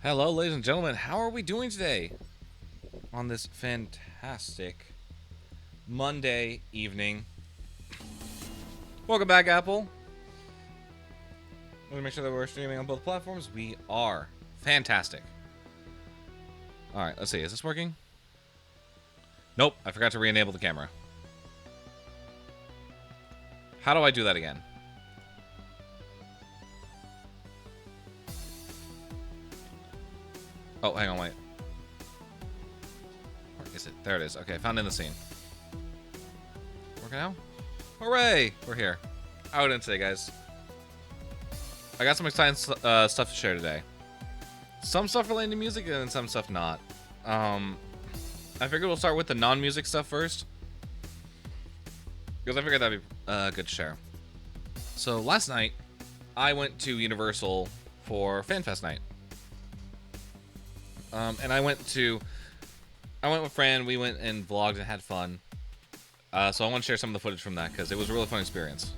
Hello, ladies and gentlemen. How are we doing today on this fantastic Monday evening? Welcome back, Apple. Let me make sure that we're streaming on both platforms. We are. Fantastic. All right, let's see. Is this working? Nope, I forgot to re-enable the camera. How do I do that again? Oh, hang on, wait. Where is it? There it is. Okay, found in the scene. Working out? Hooray! We're here. How are we doing today, guys? I got some exciting stuff to share today. Some stuff relating to music and some stuff not. I figured we'll start with the non-music stuff first, because I figured that'd be good to share. So last night, I went to Universal for FanFest night. And I went with Fran. We went and vlogged and had fun. So I want to share some of the footage from that because it was a really fun experience.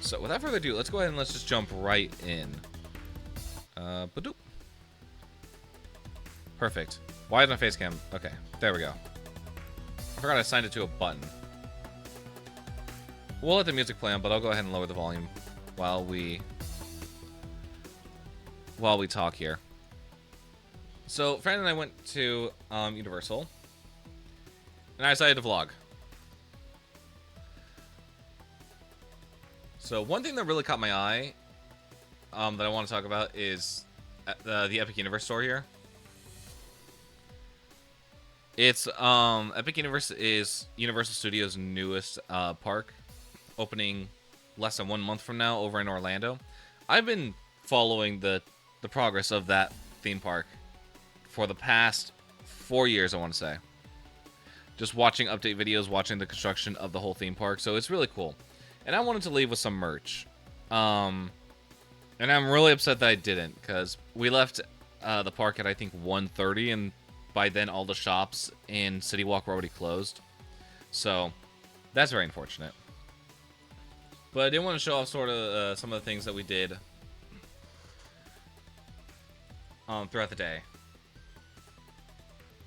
So without further ado, let's go ahead and let's just jump right in. Badoop. Perfect. Why is my face cam? Okay, there we go. I forgot I signed it to a button. We'll let the music play on, but I'll go ahead and lower the volume while we talk here. So, Fran and I went to Universal, and I decided to vlog. So, one thing that really caught my eye that I want to talk about is the Epic Universe store here. It's Epic Universe is Universal Studios' newest park, opening less than 1 month from now over in Orlando. I've been following the progress of that theme park for the past 4 years, I want to say. Just watching update videos, watching the construction of the whole theme park, so it's really cool. And I wanted to leave with some merch. And I'm really upset that I didn't, because we left the park at, I think, 1:30, and by then all the shops in City Walk were already closed. So, that's very unfortunate. But I did want to show off sort of some of the things that we did throughout the day.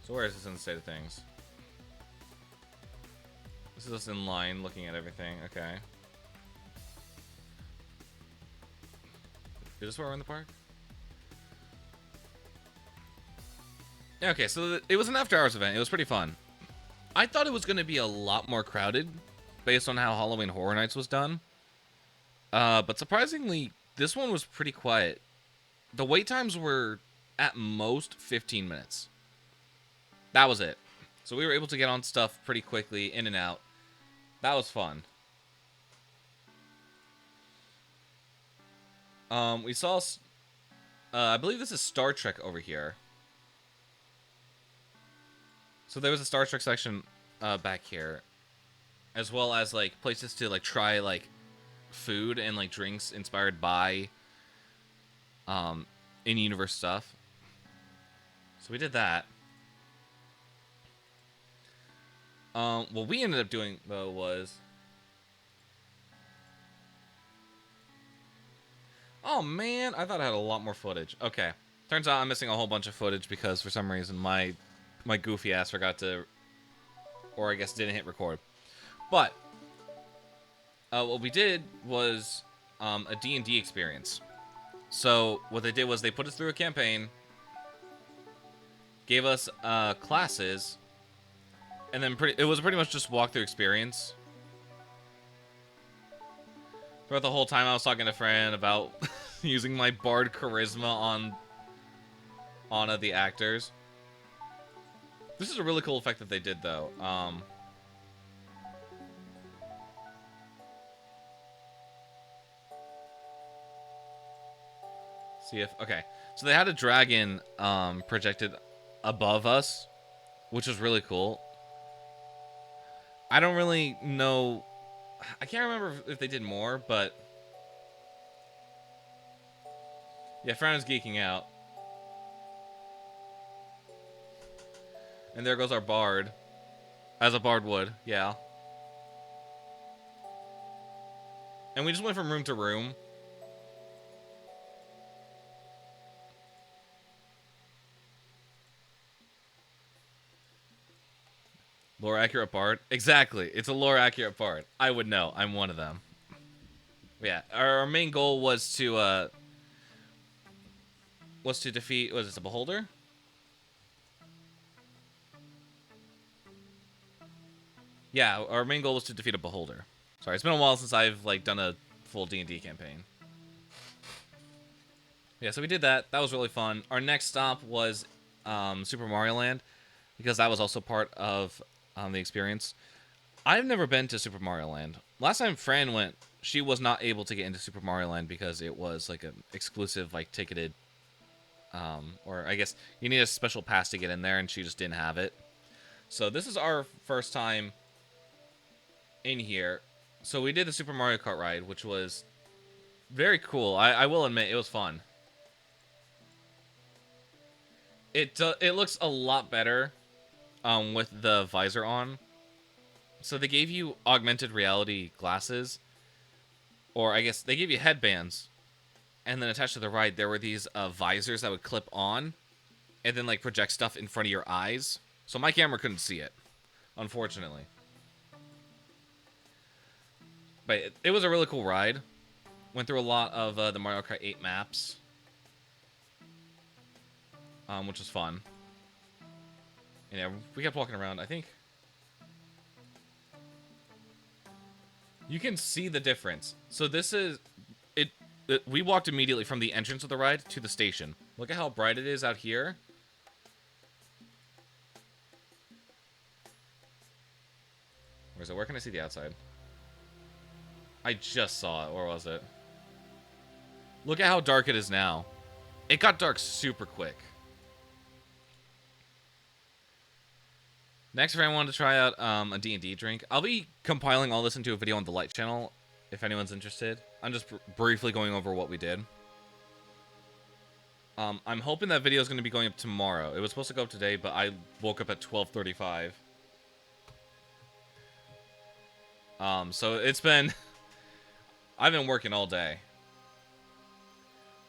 So where is this in the state of things? This is us in line looking at everything. Okay. Is this where we're in the park? Yeah, okay, so it was an after-hours event. It was pretty fun. I thought it was going to be a lot more crowded based on how Halloween Horror Nights was done. But surprisingly, this one was pretty quiet. The wait times were at most 15 minutes. That was it. So we were able to get on stuff pretty quickly, in and out. That was fun. We saw, I believe this is Star Trek over here. So there was a Star Trek section back here, as well as like places to like try like food and like drinks inspired by in-universe stuff. So we did that. What we ended up doing, though, was... Oh, man. I thought I had a lot more footage. Okay. Turns out I'm missing a whole bunch of footage because, for some reason, my goofy ass forgot to... Or, I guess, didn't hit record. But, what we did was a D&D experience. So, what they did was they put us through a campaign, gave us classes, and then it was pretty much just walkthrough experience. Throughout the whole time, I was talking to a friend about using my bard charisma on the actors. This is a really cool effect that they did, though. See if... Okay. So they had a dragon projected above us, which was really cool. I don't really know... I can't remember if they did more, but... Yeah, Fran is geeking out. And there goes our bard. As a bard would, yeah. And we just went from room to room. Lore accurate bard? Exactly. It's a lore accurate bard. I would know. I'm one of them. Yeah. Our main goal was to defeat... Was it a beholder? Yeah, our main goal was to defeat a beholder. Sorry, it's been a while since I've like done a full D&D campaign. Yeah, so we did that. That was really fun. Our next stop was Super Mario Land, because that was also part of the experience. I've never been to Super Mario Land. Last time Fran went, she was not able to get into Super Mario Land because it was like an exclusive, like ticketed, or I guess you need a special pass to get in there, and she just didn't have it. So this is our first time in here. So we did the Super Mario Kart ride, which was very cool. I will admit, it was fun. It looks a lot better with the visor on. So they gave you augmented reality glasses, or I guess they gave you headbands, and then attached to the ride there were these visors that would clip on, and then like project stuff in front of your eyes. So my camera couldn't see it, unfortunately. But it was a really cool ride. Went through a lot of the Mario Kart 8 maps, which was fun. And yeah, we kept walking around. I think you can see the difference. So this is it. We walked immediately from the entrance of the ride to the station. Look at how bright it is out here. Where is it? Where can I see the outside? I just saw it. Where was it? Look at how dark it is now. It got dark super quick. Next, if I wanted to try out a D&D drink, I'll be compiling all this into a video on the Light channel, if anyone's interested. I'm just briefly going over what we did. I'm hoping that video is going to be going up tomorrow. It was supposed to go up today, but I woke up at 12:35. So it's been... I've been working all day.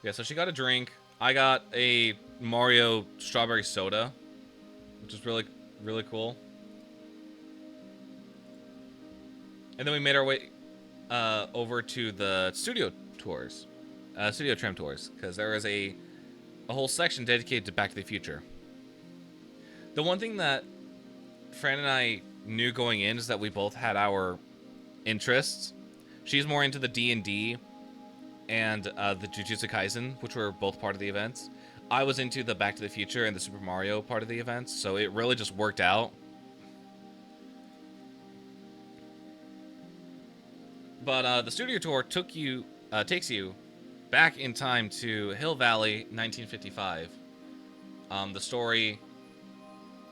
Yeah, so she got a drink. I got a Mario strawberry soda, which is really, really cool. And then we made our way over to the studio tours, studio tram tours, because there is a whole section dedicated to Back to the Future. The one thing that Fran and I knew going in is that we both had our interests. She's more into the D&D and the Jujutsu Kaisen, which were both part of the events. I was into the Back to the Future and the Super Mario part of the events, so it really just worked out. But the studio tour takes you back in time to Hill Valley, 1955. The story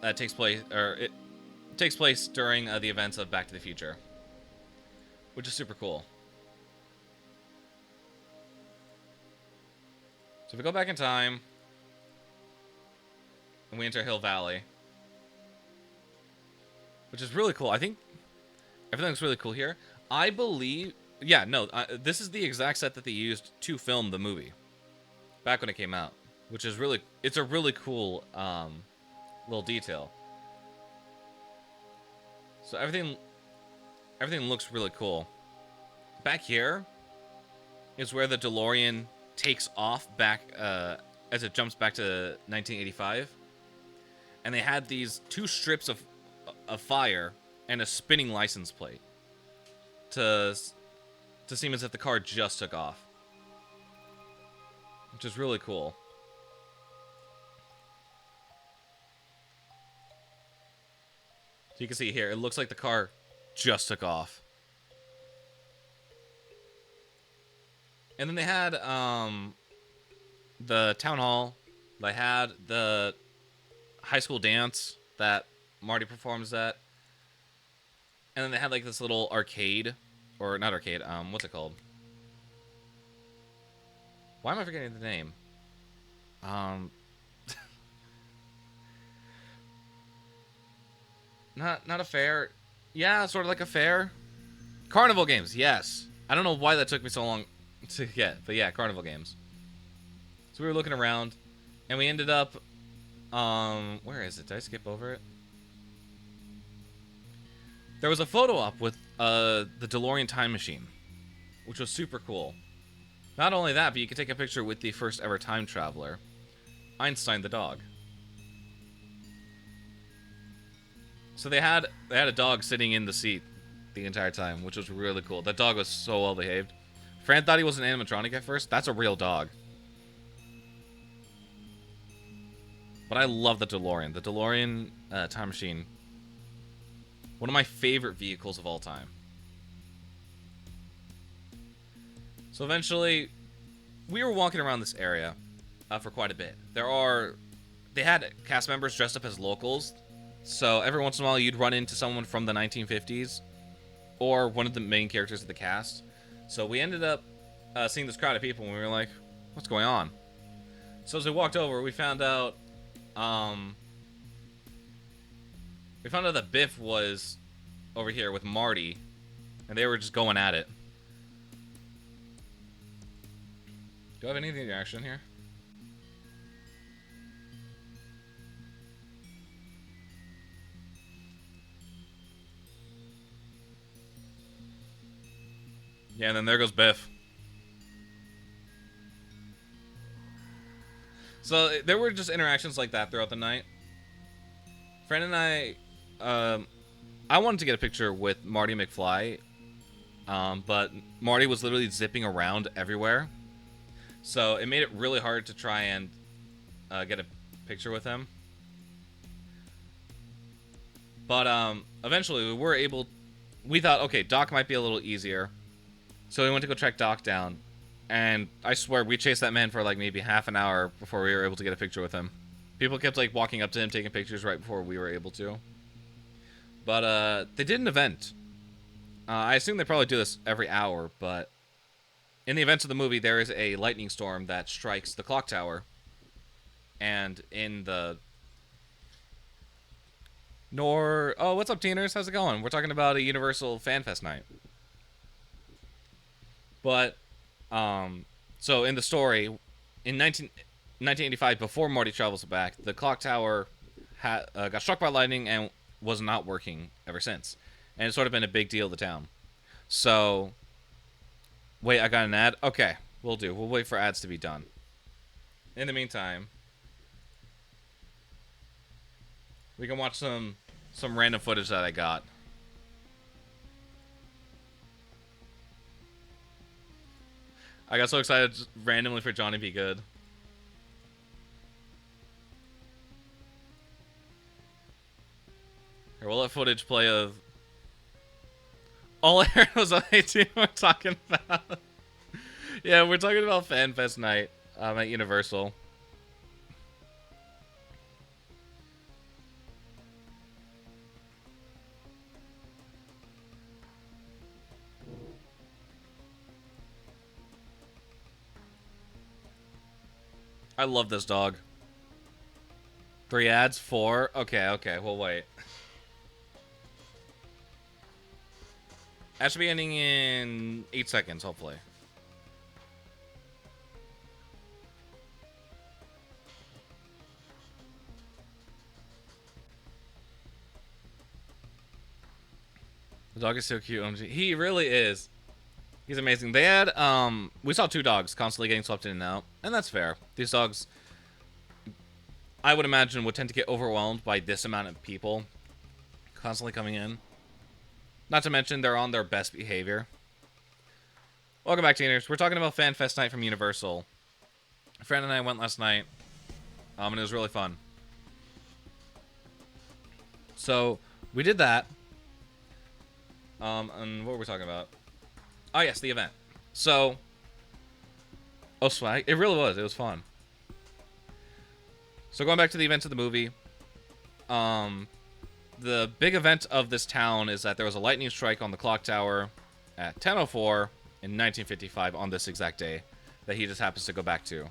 that takes place during the events of Back to the Future, which is super cool. So if we go back in time, and we enter Hill Valley, which is really cool. I think everything looks really cool here. I believe, yeah, no, this is the exact set that they used to film the movie back when it came out, which is really, it's a really cool little detail. So everything looks really cool. Back here is where the DeLorean takes off back as it jumps back to 1985, and they had these two strips of fire and a spinning license plate to seem as if the car just took off, which is really cool. So you can see here, it looks like the car just took off. And then they had the town hall. They had the high school dance that Marty performs at. And then they had like this little arcade, or not arcade, what's it called? Why am I forgetting the name? Not a fair. Yeah, sort of like a fair. Carnival games, yes. I don't know why that took me so long to get, but yeah, carnival games. So we were looking around, and we ended up, where is it? Did I skip over it? There was a photo op with the DeLorean time machine, which was super cool. Not only that, but you could take a picture with the first ever time traveler, Einstein the dog. So they had a dog sitting in the seat the entire time, which was really cool. That dog was so well behaved. Fran thought he was an animatronic at first. That's a real dog. But I love the DeLorean. The DeLorean time machine. One of my favorite vehicles of all time. So eventually, we were walking around this area for quite a bit. They had cast members dressed up as locals. So every once in a while, you'd run into someone from the 1950s. Or one of the main characters of the cast. So we ended up seeing this crowd of people, and we were like, what's going on? So as we walked over, we found out that Biff was over here with Marty, and they were just going at it. Do I have anything to action here? Yeah, and then there goes Biff. So there were just interactions like that throughout the night. Fran and I wanted to get a picture with Marty McFly, but Marty was literally zipping around everywhere. So it made it really hard to try and get a picture with him. But eventually we were able... We thought, okay, Doc might be a little easier. So we went to go track Doc down. And I swear, we chased that man for like maybe half an hour before we were able to get a picture with him. People kept like walking up to him, taking pictures right before we were able to. But they did an event. I assume they probably do this every hour, but in the events of the movie, there is a lightning storm that strikes the clock tower. And in the... Oh, what's up, teeners? How's it going? We're talking about a Universal Fan Fest night. But, so in the story, in 1985, before Marty travels back, the clock tower got struck by lightning and was not working ever since. And it's sort of been a big deal to the town. So, wait, I got an ad? Okay, we'll do. We'll wait for ads to be done. In the meantime, we can watch some random footage that I got. I got so excited just randomly for Johnny Be Good. Here, we'll let footage play of... All I heard was A-Team we're talking about. Yeah, we're talking about FanFest night at Universal. I love this dog. 3 ads, 4. Okay, okay. We'll wait. That should be ending in 8 seconds, hopefully. The dog is so cute. OMG. He really is. He's amazing. They had, we saw 2 dogs constantly getting swept in and out, and that's fair. These dogs, I would imagine, would tend to get overwhelmed by this amount of people constantly coming in. Not to mention, they're on their best behavior. Welcome back, teenagers. We're talking about FanFest Night from Universal. A friend and I went last night, and it was really fun. So, we did that. And what were we talking about? Oh, yes, the event. So, oh, swag. It really was. It was fun. So, going back to the events of the movie, the big event of this town is that there was a lightning strike on the clock tower at 10:04 in 1955 on this exact day that he just happens to go back to.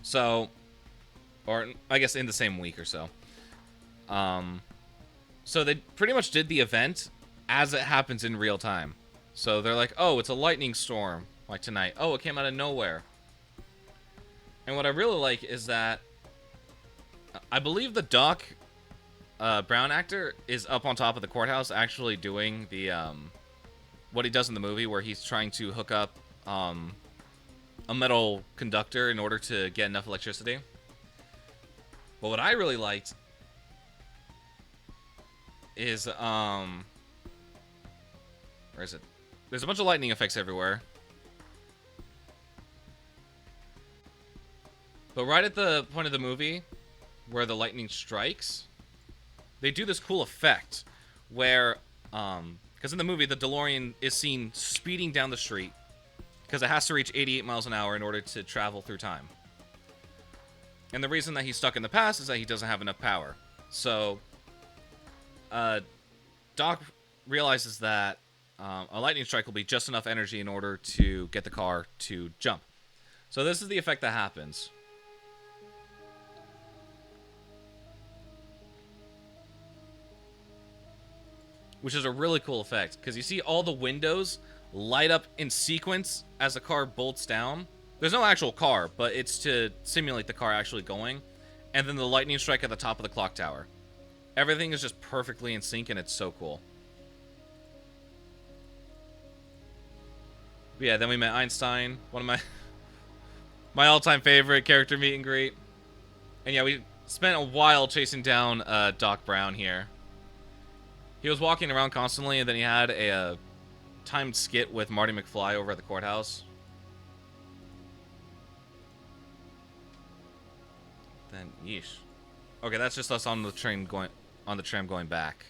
So, or I guess in the same week or so. So they pretty much did the event as it happens in real time. So they're like, oh, it's a lightning storm, like tonight. Oh, it came out of nowhere. And what I really like is that I believe the Doc Brown actor is up on top of the courthouse actually doing the what he does in the movie where he's trying to hook up a metal conductor in order to get enough electricity. But what I really liked is where is it? There's a bunch of lightning effects everywhere. But right at the point of the movie where the lightning strikes, they do this cool effect where, because in the movie, the DeLorean is seen speeding down the street because it has to reach 88 miles an hour in order to travel through time. And the reason that he's stuck in the past is that he doesn't have enough power. So, Doc realizes that a lightning strike will be just enough energy in order to get the car to jump. So this is the effect that happens. Which is a really cool effect, because you see all the windows light up in sequence as the car bolts down. There's no actual car, but it's to simulate the car actually going. And then the lightning strike at the top of the clock tower. Everything is just perfectly in sync, and it's so cool. But yeah, then we met Einstein, one of my all-time favorite character meet and greet. And yeah, we spent a while chasing down Doc Brown here. He was walking around constantly, and then he had a timed skit with Marty McFly over at the courthouse. Then, yeesh. Okay, that's just us on the train going on the tram going back.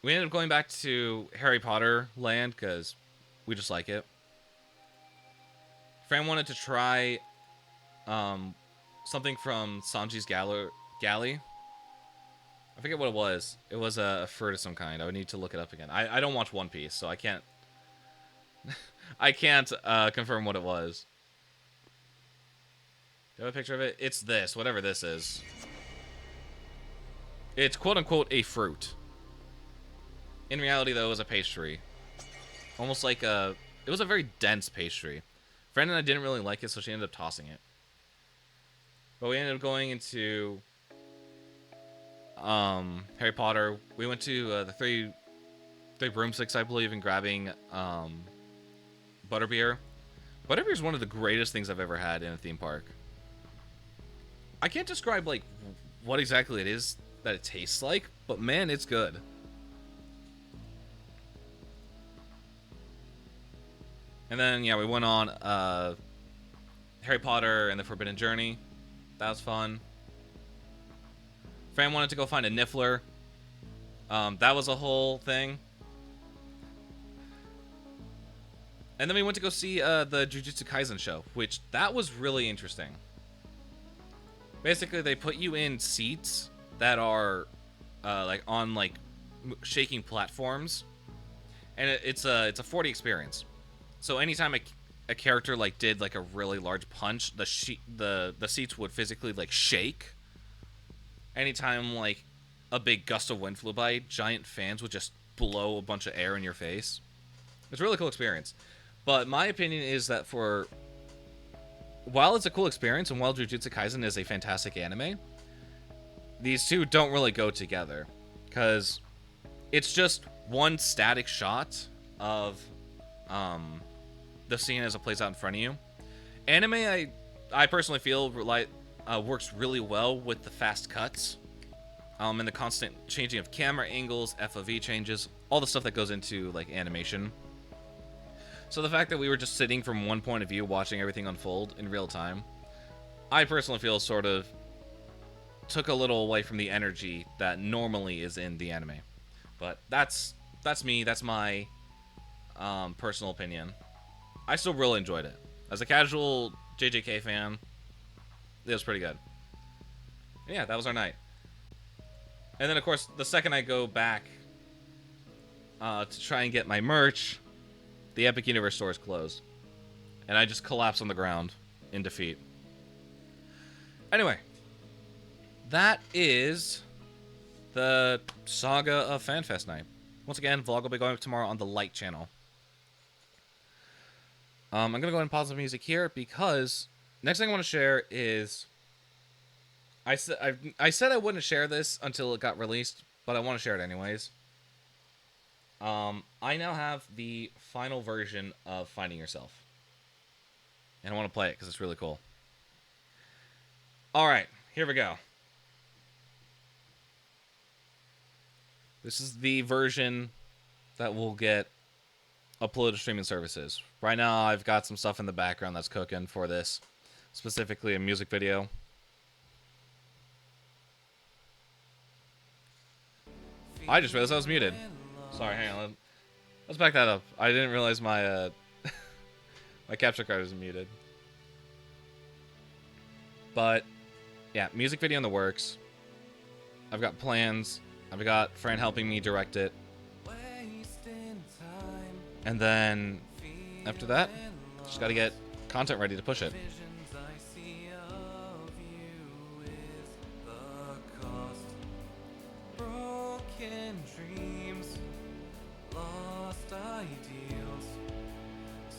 We ended up going back to Harry Potter land because we just like it. Fran wanted to try something from Sanji's Galley. I forget what it was. It was a fruit of some kind. I would need to look it up again. I don't watch One Piece, so I can't I can't confirm what it was. Do you have a picture of it? It's this, whatever this is. It's quote-unquote a fruit. In reality, though, it was a pastry. Almost like a... It was a very dense pastry. Fran and I didn't really like it, so she ended up tossing it. But we ended up going into... Harry Potter. We went to the three broomsticks, I believe, and grabbing butterbeer. Butterbeer is one of the greatest things I've ever had in a theme park. I can't describe like what exactly it is that it tastes like, but man, it's good. And then yeah, we went on Harry Potter and the Forbidden Journey. That was fun. Fran wanted to go find a Niffler. That was a whole thing. And then we went to go see the Jujutsu Kaisen show, which that was really interesting. Basically, they put you in seats that are like on like shaking platforms, and it's a 4D experience. So anytime a character like did like a really large punch, the seats would physically like shake. anytime like a big gust of wind flew by, giant fans would just blow a bunch of air in your face. It's a really cool experience. But my opinion is that while it's a cool experience and while Jujutsu Kaisen is a fantastic anime, these two don't really go together, because it's just one static shot of the scene as it plays out in front of you. Anime, I personally feel works really well with the fast cuts, and the constant changing of camera angles, FOV changes, all the stuff that goes into like animation. So the fact that we were just sitting from one point of view watching everything unfold in real time, I personally feel sort of took a little away from the energy that normally is in the anime. But that's me. That's my personal opinion. I still really enjoyed it. As a casual JJK fan, it was pretty good. And yeah, that was our night. And then, of course, the second I go back to try and get my merch, the Epic Universe store is closed. And I just collapse on the ground in defeat. Anyway, that is the Saga of FanFest night. Once again, vlog will be going up tomorrow on the Light channel. I'm going to go ahead and pause the music here because next thing I want to share is... I said I wouldn't share this until it got released, but I want to share it anyways. I now have the final version of Finding Yourself. And I want to play it because it's really cool. Alright, here we go. This is the version that will get uploaded to streaming services. Right now, I've got some stuff in the background that's cooking for this. Specifically, a music video. I just realized I was muted. Sorry, hang on. Let's back that up. I didn't realize my my capture card was muted. But yeah, music video in the works. I've got plans. I've got Fran helping me direct it. And then after that, just got to get content ready to push it.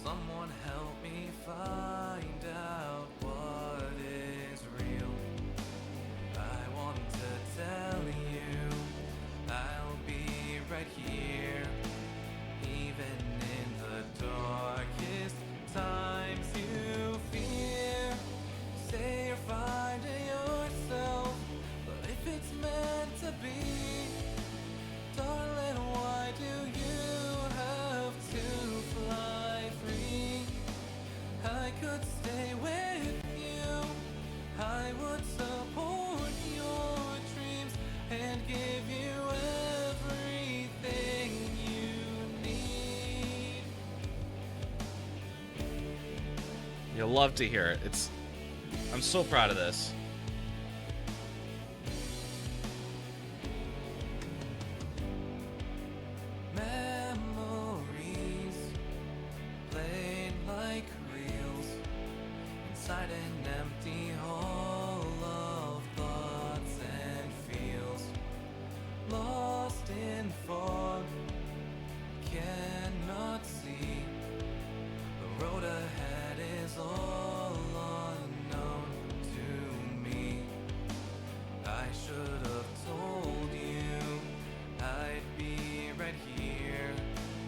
Someone help me find out what is real. I want to tell you I'll be right here, even in the darkest times you fear. Say you're finding yourself, but if it's meant to be, darling, why do you have to fly free? I could stay with you, I would support your dreams and give you everything you need. You'll love to hear it. I'm so proud of this. Memories played like reels inside an empty hall of thoughts and feels. Lost in fog, cannot see. The road ahead is all unknown to me. I should have told you I'd be right here.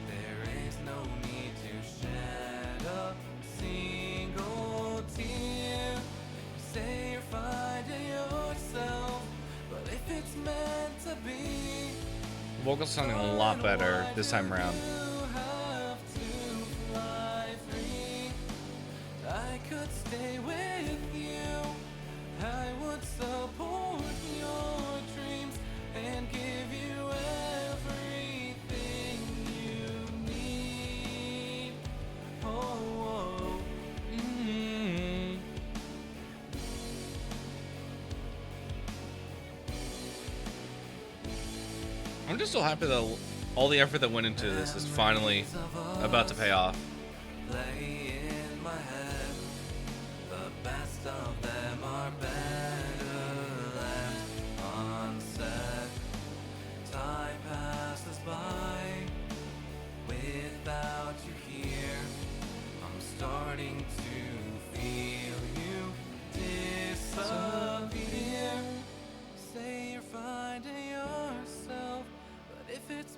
There is no need to shed a single tear. You say you're finding yourself, but if it's meant to be, Vocals sounding a lot better this time around. you have to fly free. I could stay with you, I would support your dreams and give you everything you need. Oh, I'm just so happy that all the effort that went into this is finally about to pay off. play in my head. The best of them are better left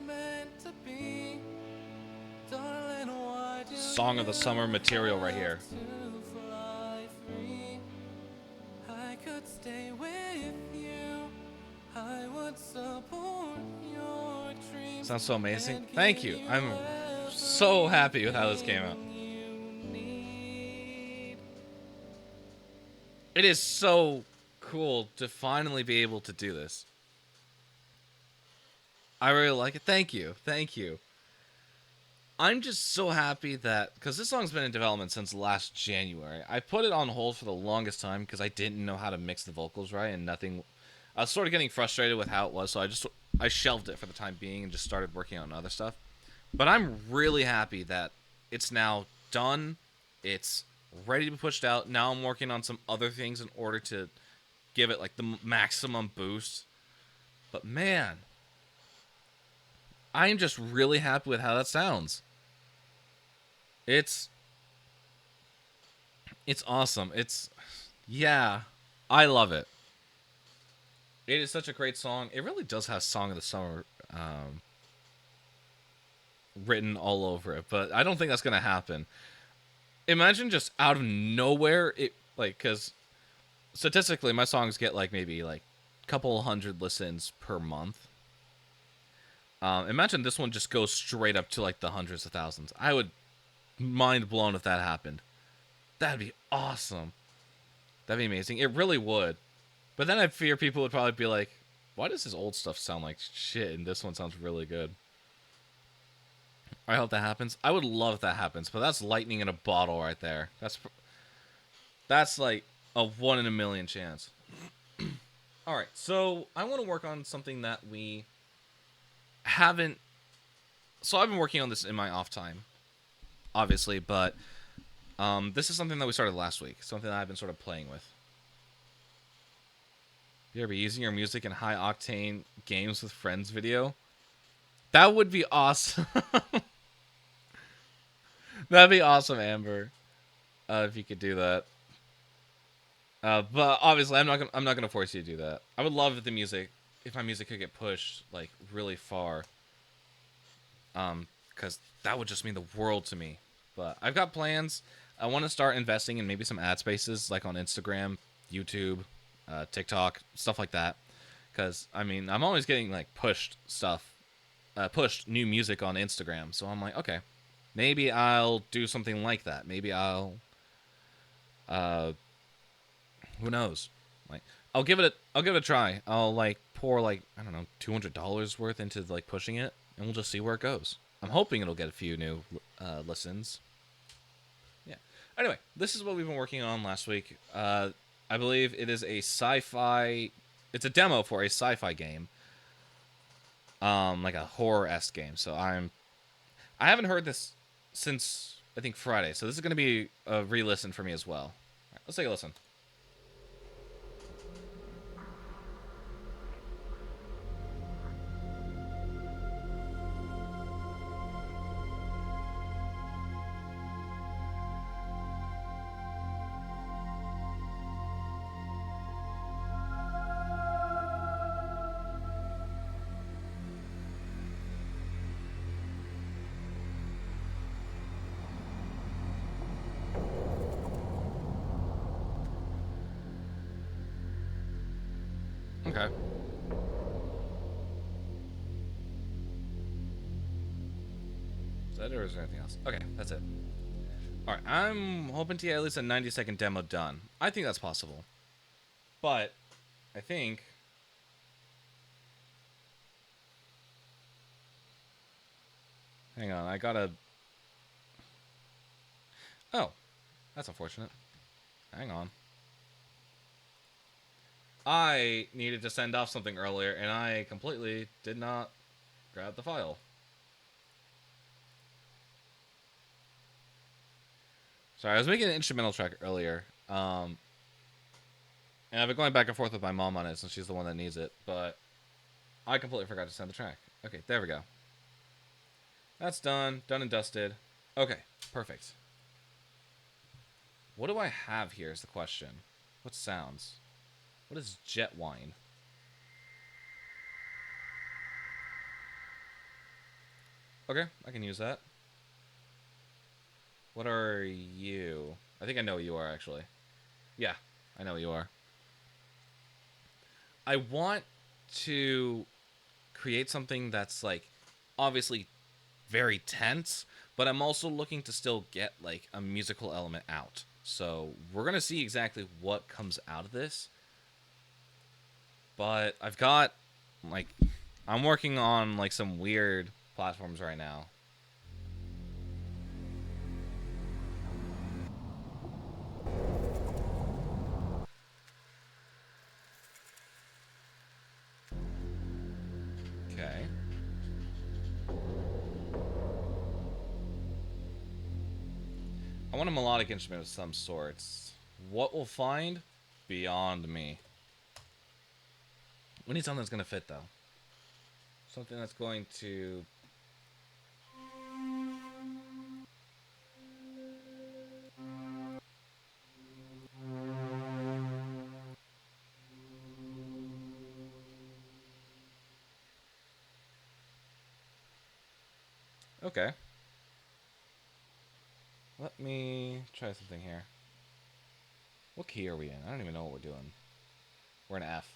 meant to be. Darling, why do Song of the summer material right here. to fly free? I could stay with you. I would support your dreams. Sounds so amazing. and Thank give you. I'm everything so happy with how this came out. you need. It is so cool to finally be able to do this. I really like it. Thank you. Thank you. I'm just so happy that, because this song's been in development since last January. I put it on hold for the longest time because I didn't know how to mix the vocals right, and nothing. I was sort of getting frustrated with how it was, so I shelved it for the time being and just started working on other stuff. But I'm really happy that it's now done. It's ready to be pushed out. Now I'm working on some other things in order to give it like the maximum boost. But man, I am just really happy with how that sounds. It's awesome. Yeah, I love it. It is such a great song. It really does have Song of the Summer written all over it, but I don't think that's gonna happen. Imagine just out of nowhere, it like, because statistically my songs get like maybe like a couple hundred listens per month. Imagine this one just goes straight up to like the hundreds of thousands. I would mind blown if that happened. That'd be awesome. That'd be amazing. It really would. But then I fear people would probably be like, why does his old stuff sound like shit and this one sounds really good? I hope that happens. I would love if that happens, but that's lightning in a bottle right there. That's like a 1 in a million chance. All right, so I want to work on something that we haven't. So I've been working on this in my off time, obviously, but this is something that we started last week. Something that I've been sort of playing with. You ever be using your music in high octane games with friends video? That would be awesome. That'd be awesome, Amber. If you could do that. But obviously, I'm not gonna force you to do that. I would love if my music could get pushed like really far. Because that would just mean the world to me. But I've got plans. I want to start investing in maybe some ad spaces, like on Instagram, YouTube, TikTok, stuff like that. Because I mean, I'm always getting like pushed new music on Instagram. So I'm like, okay, maybe I'll do something like that. Maybe I'll, who knows? Like, I'll give it a try. I'll like pour like, I don't know, $200 worth into like pushing it, and we'll just see where it goes. I'm hoping it'll get a few new listens. Yeah. Anyway, this is what we've been working on last week. I believe it is a sci-fi. It's a demo for a sci-fi game. Like a horror-esque game. So I haven't heard this since I think Friday. So this is going to be a re-listen for me as well. All right, let's take a listen. Okay. Is that, or is there anything else? Okay, that's it. Alright, I'm hoping to get at least a 90-second demo done. I think that's possible. But, I think... Hang on, I gotta... Oh, that's unfortunate. Hang on. I needed to send off something earlier, and I completely did not grab the file. Sorry, I was making an instrumental track earlier, and I've been going back and forth with my mom on it since she's the one that needs it, but I completely forgot to send the track. Okay, there we go. That's done. Done and dusted. Okay, perfect. What do I have here is the question. What sounds? What is jet wine? Okay, I can use that. What are you? I think I know what you are, actually. Yeah, I know what you are. I want to create something that's, like, obviously very tense, but I'm also looking to still get, like, a musical element out. So we're going to see exactly what comes out of this. But I've got, like, I'm working on, like, some weird platforms right now. Okay. I want a melodic instrument of some sorts. What we'll find? Beyond me. We need something that's going to fit, though. Something that's going to... Okay. Let me try something here. What key are we in? I don't even know what we're doing. We're in F.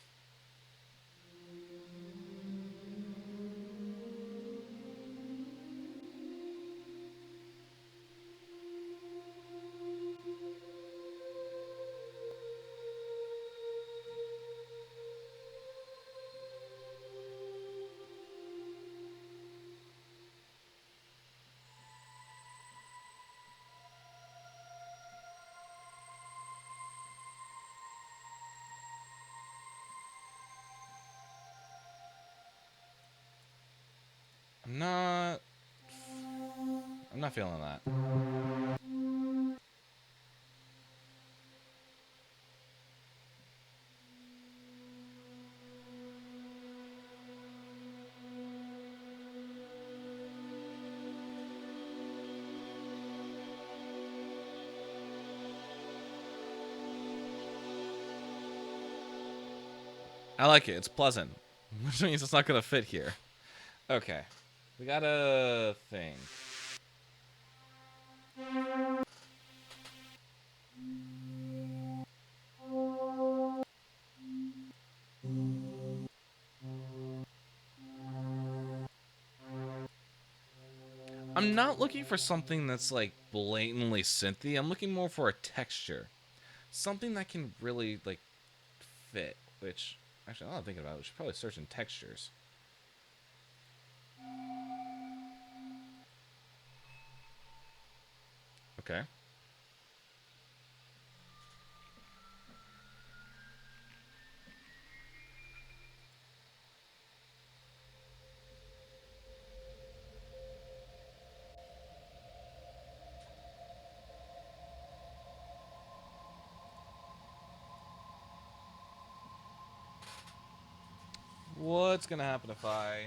I'm not... I'm not feeling that. I like it. It's pleasant. Which means it's not going to fit here. Okay. We got a thing. I'm not looking for something that's, like, blatantly synthy. I'm looking more for a texture. Something that can really, like, fit. Which, actually, now that I'm thinking about it, we should probably search in textures. Okay. What's going to happen if I...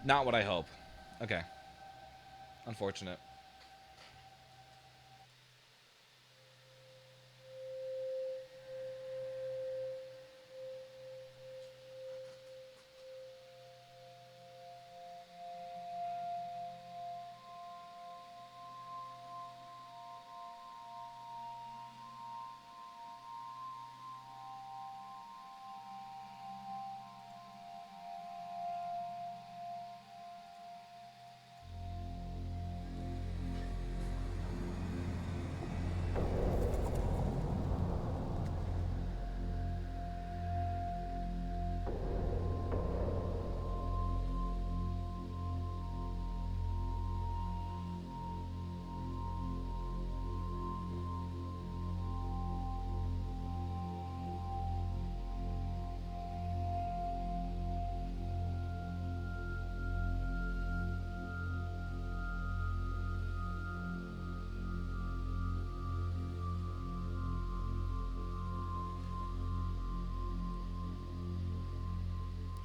Not what I hope. Okay. Unfortunate.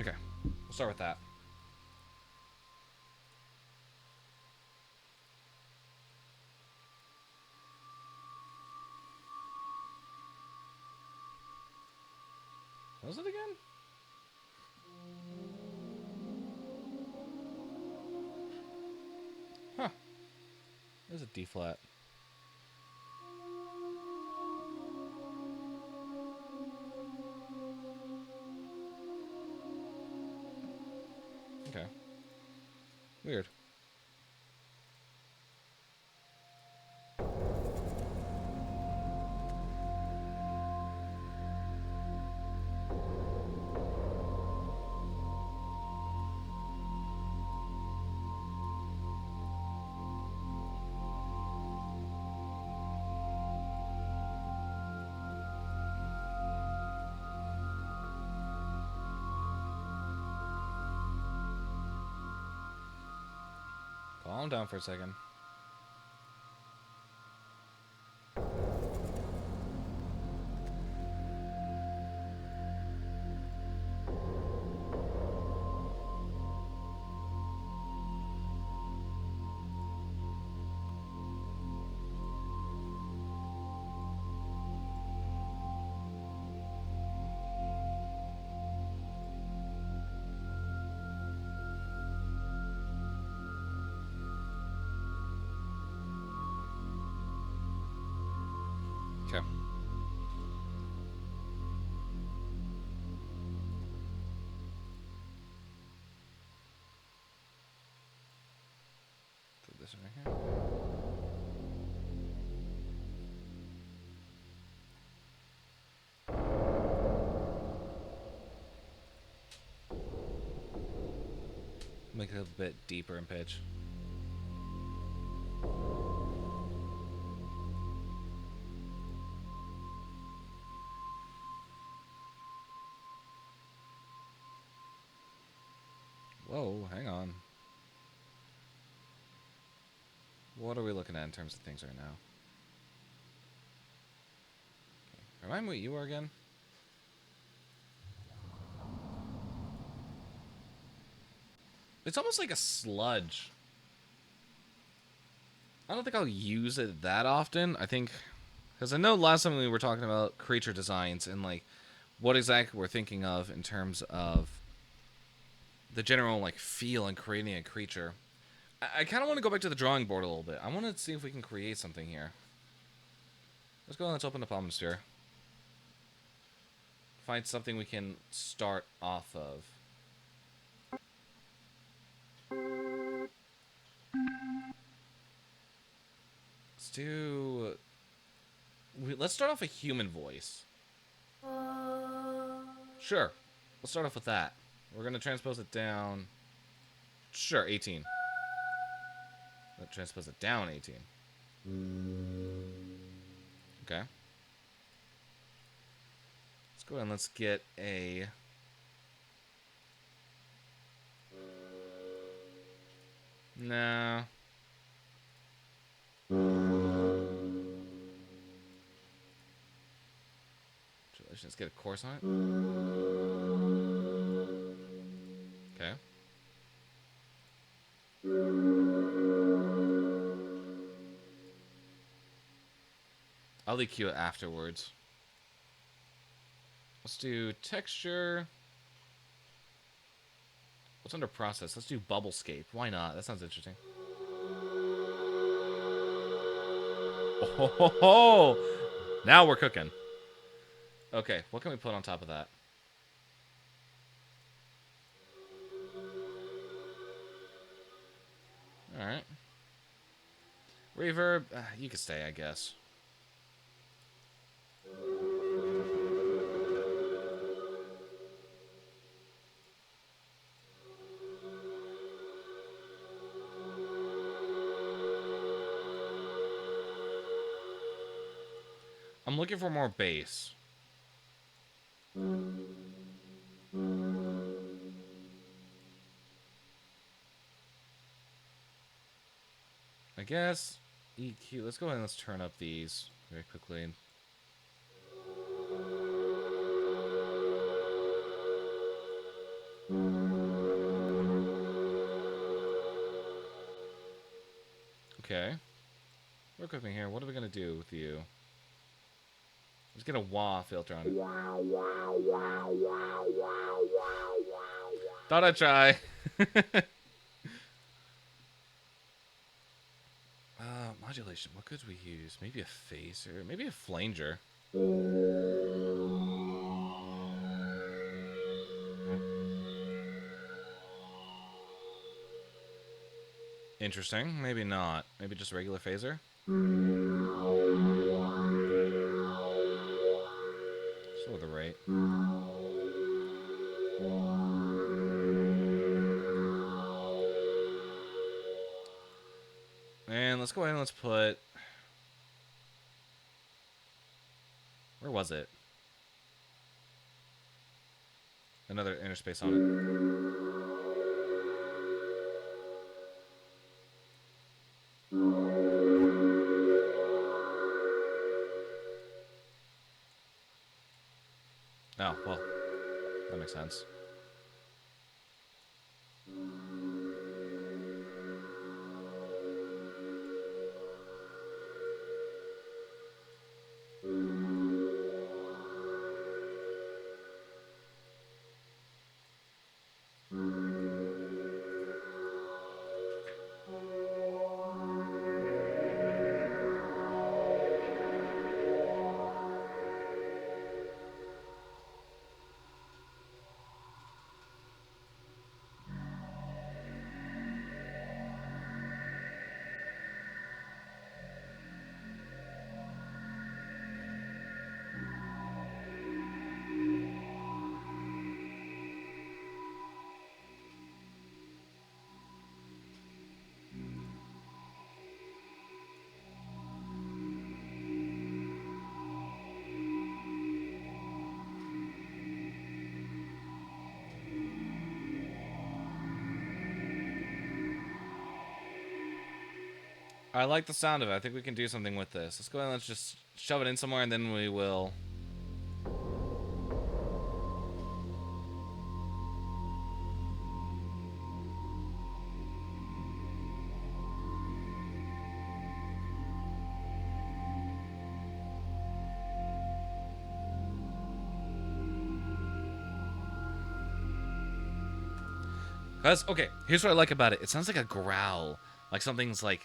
Okay. We'll start with that. Was it again? Huh. There's a D flat. Okay. Weird. Calm down for a second. Okay. Put this right here. Make it a bit deeper in pitch. Whoa, hang on. What are we looking at in terms of things right now? Okay. Remind me what you are again? It's almost like a sludge. I don't think I'll use it that often. I think... Because I know last time we were talking about creature designs and, like, what exactly we're thinking of in terms of the general, like, feel in creating a creature. I kind of want to go back to the drawing board a little bit. I want to see if we can create something here. Let's go and let's open the problem sphere. Find something we can start off of. Let's do... Let's start off a human voice. Sure. Let's start off with that. We're going to transpose it down. Sure, 18. Let's transpose it down 18. Okay. Let's go ahead and let's get a... No. Let's get a course on it. Okay. I'll EQ it afterwards. Let's do texture. What's under process? Let's do bubblescape. Why not? That sounds interesting. Oh, ho, ho. Now we're cooking. Okay, what can we put on top of that? Alright. Reverb, you can stay, I guess. I'm looking for more bass. I guess EQ. Let's go ahead and let's turn up these very quickly. Okay. We're cooking here. What are we going to do with you? Let's get a wah filter on it. Thought I'd try. Modulation. What could we use? Maybe a phaser. Maybe a flanger. Interesting. Maybe not. Maybe just regular phaser. Slow the rate. And let's go ahead and let's put... Where was it? Another inner space on it. Oh, well. That makes sense. I like the sound of it. I think we can do something with this. Let's go ahead and let's just shove it in somewhere, and then we will... Okay, here's what I like about it. It sounds like a growl. Like something's like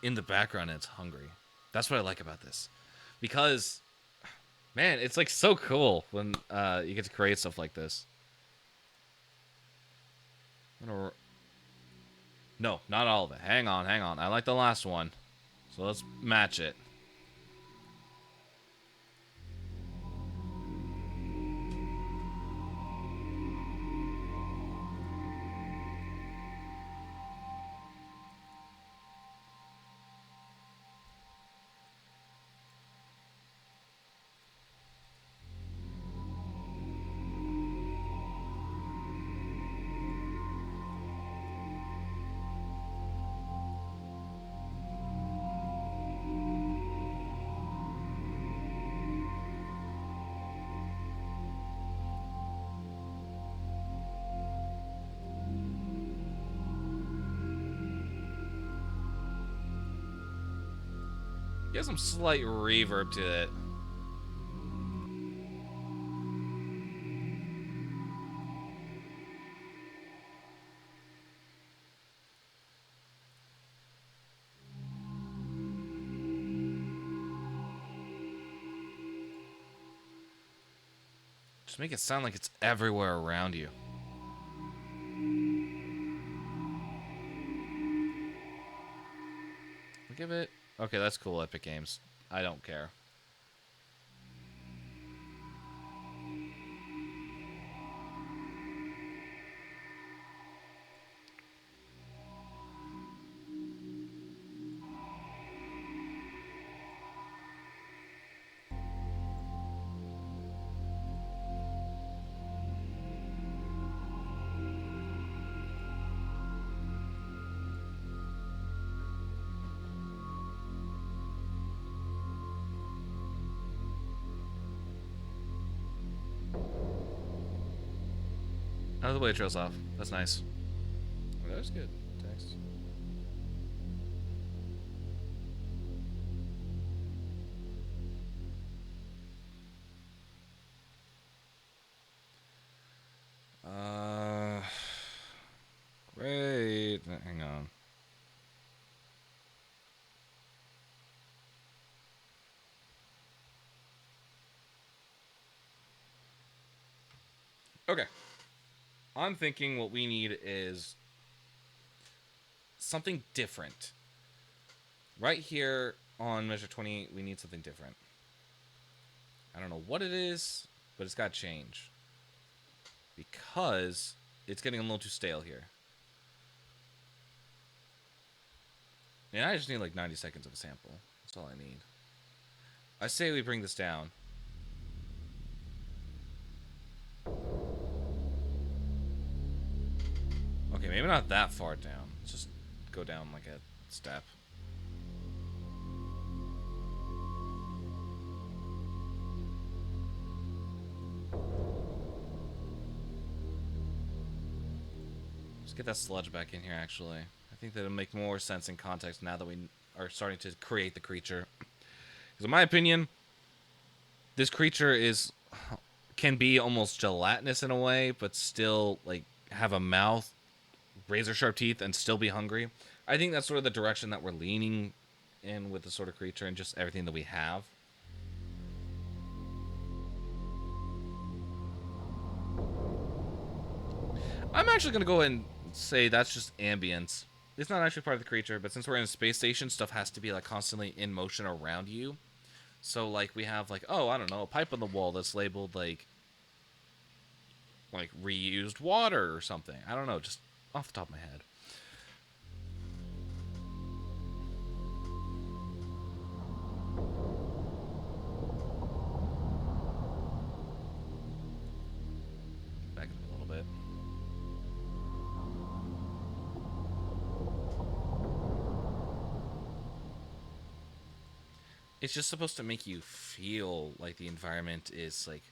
in the background and it's hungry. That's what I like about this. Because, man, it's like so cool when you get to create stuff like this. No, not all of it. Hang on, hang on. I like the last one. So let's match it. Get some slight reverb to it. Just make it sound like it's everywhere around you. Give it... Okay, that's cool, Epic Games. I don't care. Out of the way it trails off. That's nice. That was good. Thanks. Okay. I'm thinking what we need is something different. Right here on measure 20, we need something different. I don't know what it is, but it's got to change. Because it's getting a little too stale here. And I just need like 90 seconds of a sample. That's all I need. I say we bring this down. Okay, maybe not that far down. Let's just go down like a step. Let's get that sludge back in here, actually. I think that'll make more sense in context now that we are starting to create the creature. Because in my opinion, this creature can be almost gelatinous in a way, but still like have a mouth, razor sharp teeth, and still be hungry. I think that's sort of the direction that we're leaning in with the sort of creature and just everything that we have. I'm actually going to go ahead and say that's just ambience. It's not actually part of the creature, but since we're in a space station, stuff has to be like constantly in motion around you. So like we have like, oh, I don't know, a pipe on the wall that's labeled like reused water or something. I don't know, just off the top of my head. Back up a little bit. It's just supposed to make you feel like the environment is like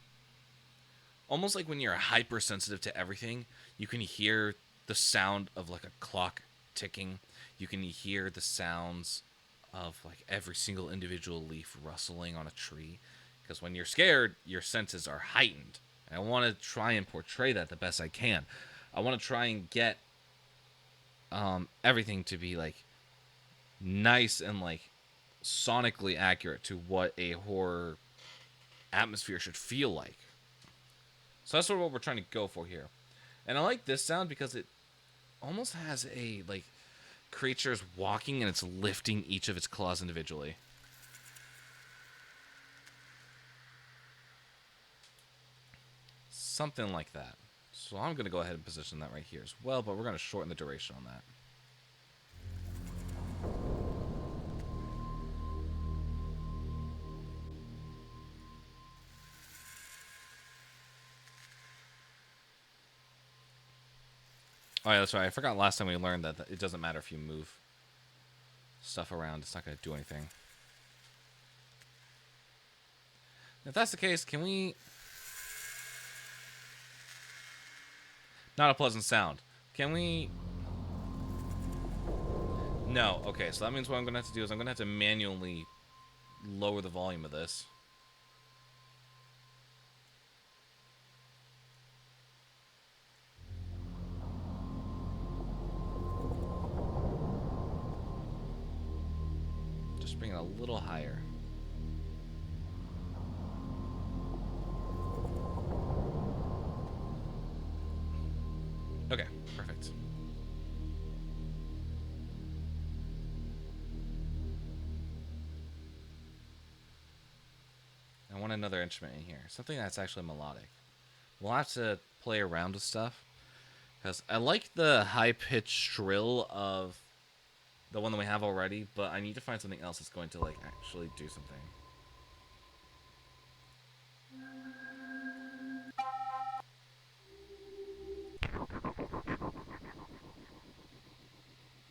almost like when you're hypersensitive to everything, you can hear the sound of like a clock ticking. You can hear the sounds of like every single individual leaf rustling on a tree. Because when you're scared, your senses are heightened. And I want to try and portray that the best I can. I want to try and get everything to be like nice and like sonically accurate to what a horror atmosphere should feel like. So that's sort of what we're trying to go for here. And I like this sound because it almost has a like creature's walking and it's lifting each of its claws individually. Something like that. So I'm going to go ahead and position that right here as well, but we're going to shorten the duration on that. Oh yeah, that's right. I forgot last time we learned that it doesn't matter if you move stuff around. It's not going to do anything. If that's the case, can we... Not a pleasant sound. Can we... No. Okay, so that means what I'm going to have to do is I'm going to have to manually lower the volume of this. Just bring it a little higher. Okay, perfect. I want another instrument in here. Something that's actually melodic. We'll have to play around with stuff. Because I like the high-pitched shrill of the one that we have already, but I need to find something else that's going to, like, actually do something.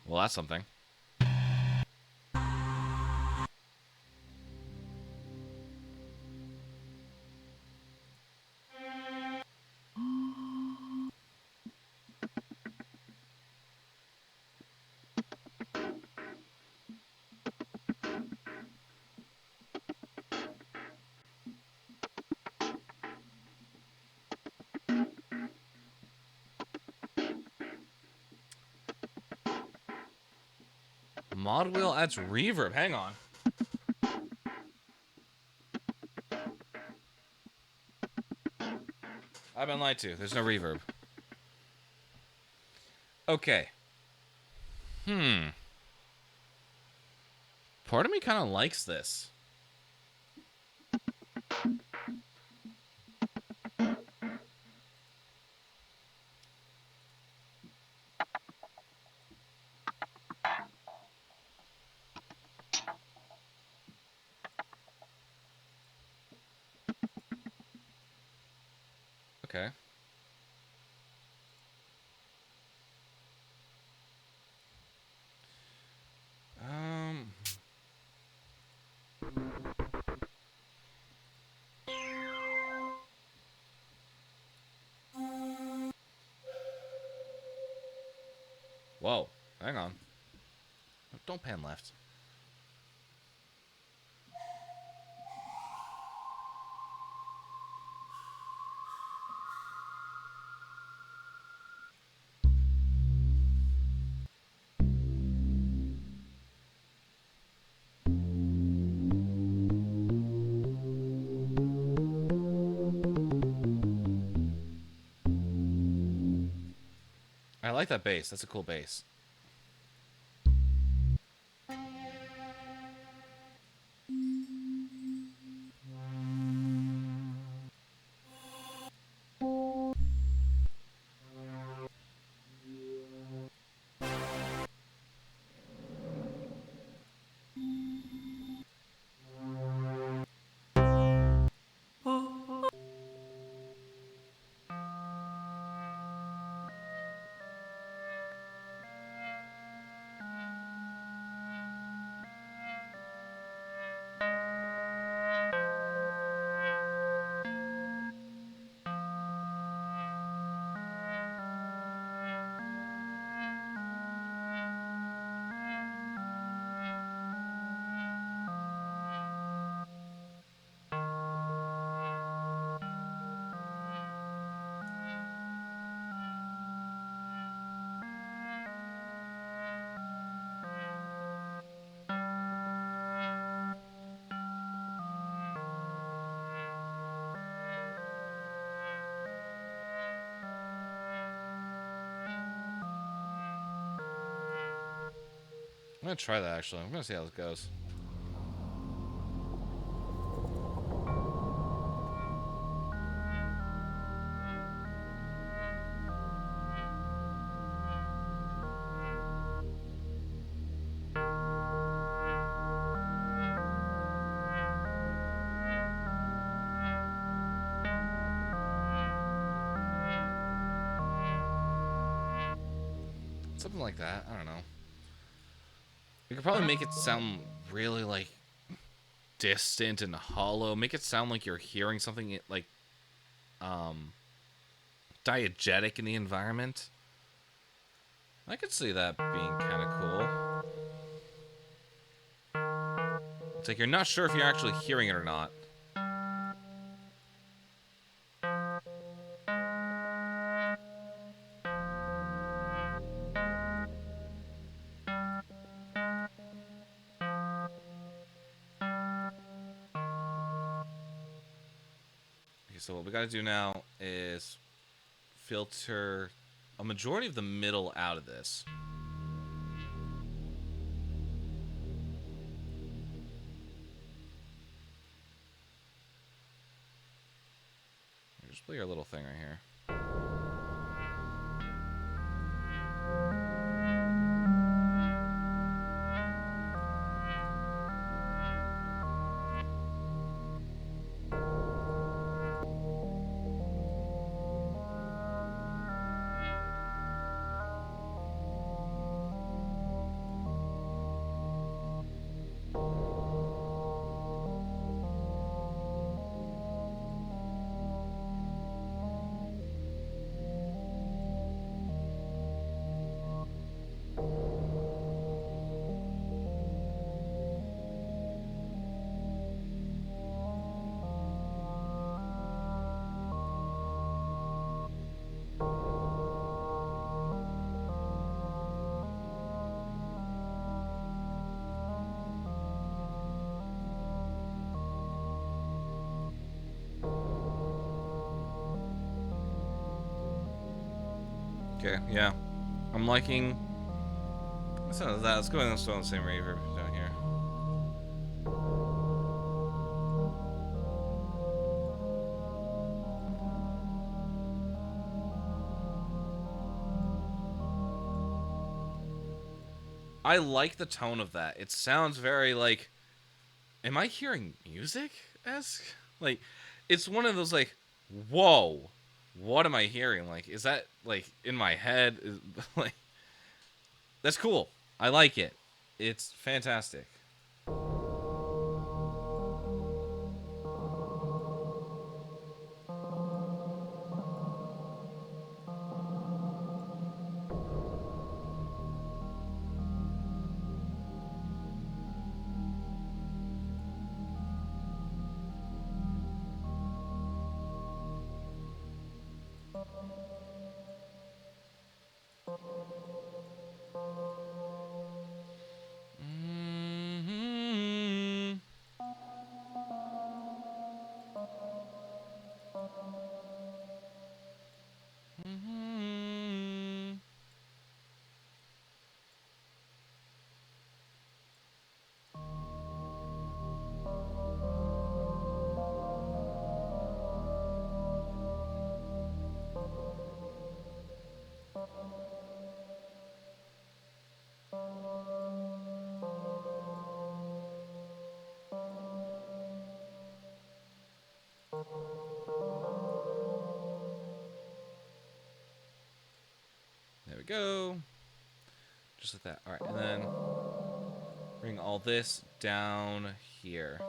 Well, that's something. Mod wheel adds reverb. Hang on. I'm been lied to. There's no reverb. Okay. Part of me kind of likes this. Okay. Um. Whoa. Hang on. Don't pan left. I like that bass. That's a cool bass. I'm gonna try that actually. I'm gonna see how this goes. Something like that. I don't know. You could probably make it sound really like distant and hollow. Make it sound like you're hearing something like diegetic in the environment. I could see that being kind of cool. It's like you're not sure if you're actually hearing it or not. Okay, so what we gotta do now is filter a majority of the middle out of this. Just play your little thing right here. Okay, yeah. I'm liking. Let's go ahead and install the same reverb down here. I like the tone of that. It sounds very like, am I hearing music esque? Like, it's one of those like, whoa, what am I hearing? Like, is that like in my head? Like, that's cool. I like it. It's fantastic. Mm-hmm. Mm-hmm. There we go. Just like that. All right, and then bring all this down here.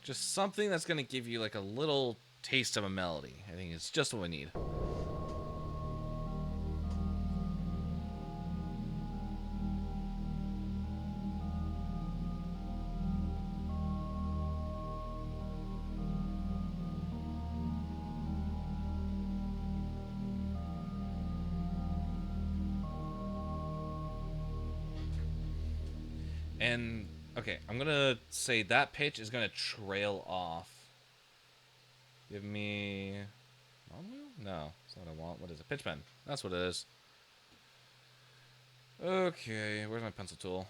Just something that's going to give you like a little taste of a melody. I think it's just what we need. And okay, I'm gonna say that pitch is gonna trail off. Give me. No, that's not what I want. What is it? Pitch bend. That's what it is. Okay, where's my pencil tool?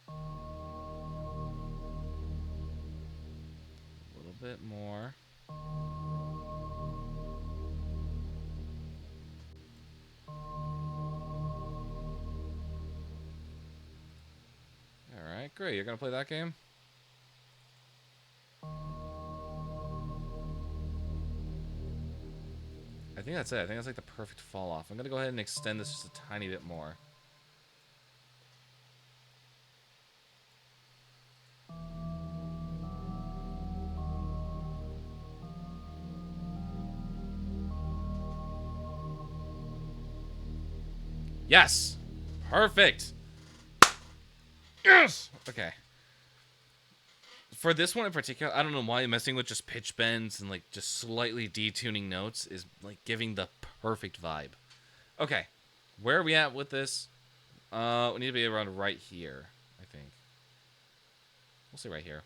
A little bit more. Alright, great. You're gonna play that game? I think that's it. I think that's like the perfect fall off. I'm gonna go ahead and extend this just a tiny bit more. Yes! Perfect! Yes! Okay. For this one in particular, I don't know why messing with just pitch bends and like just slightly detuning notes is like giving the perfect vibe. Okay. Where are we at with this? We need to be around right here, I think. We'll see right here.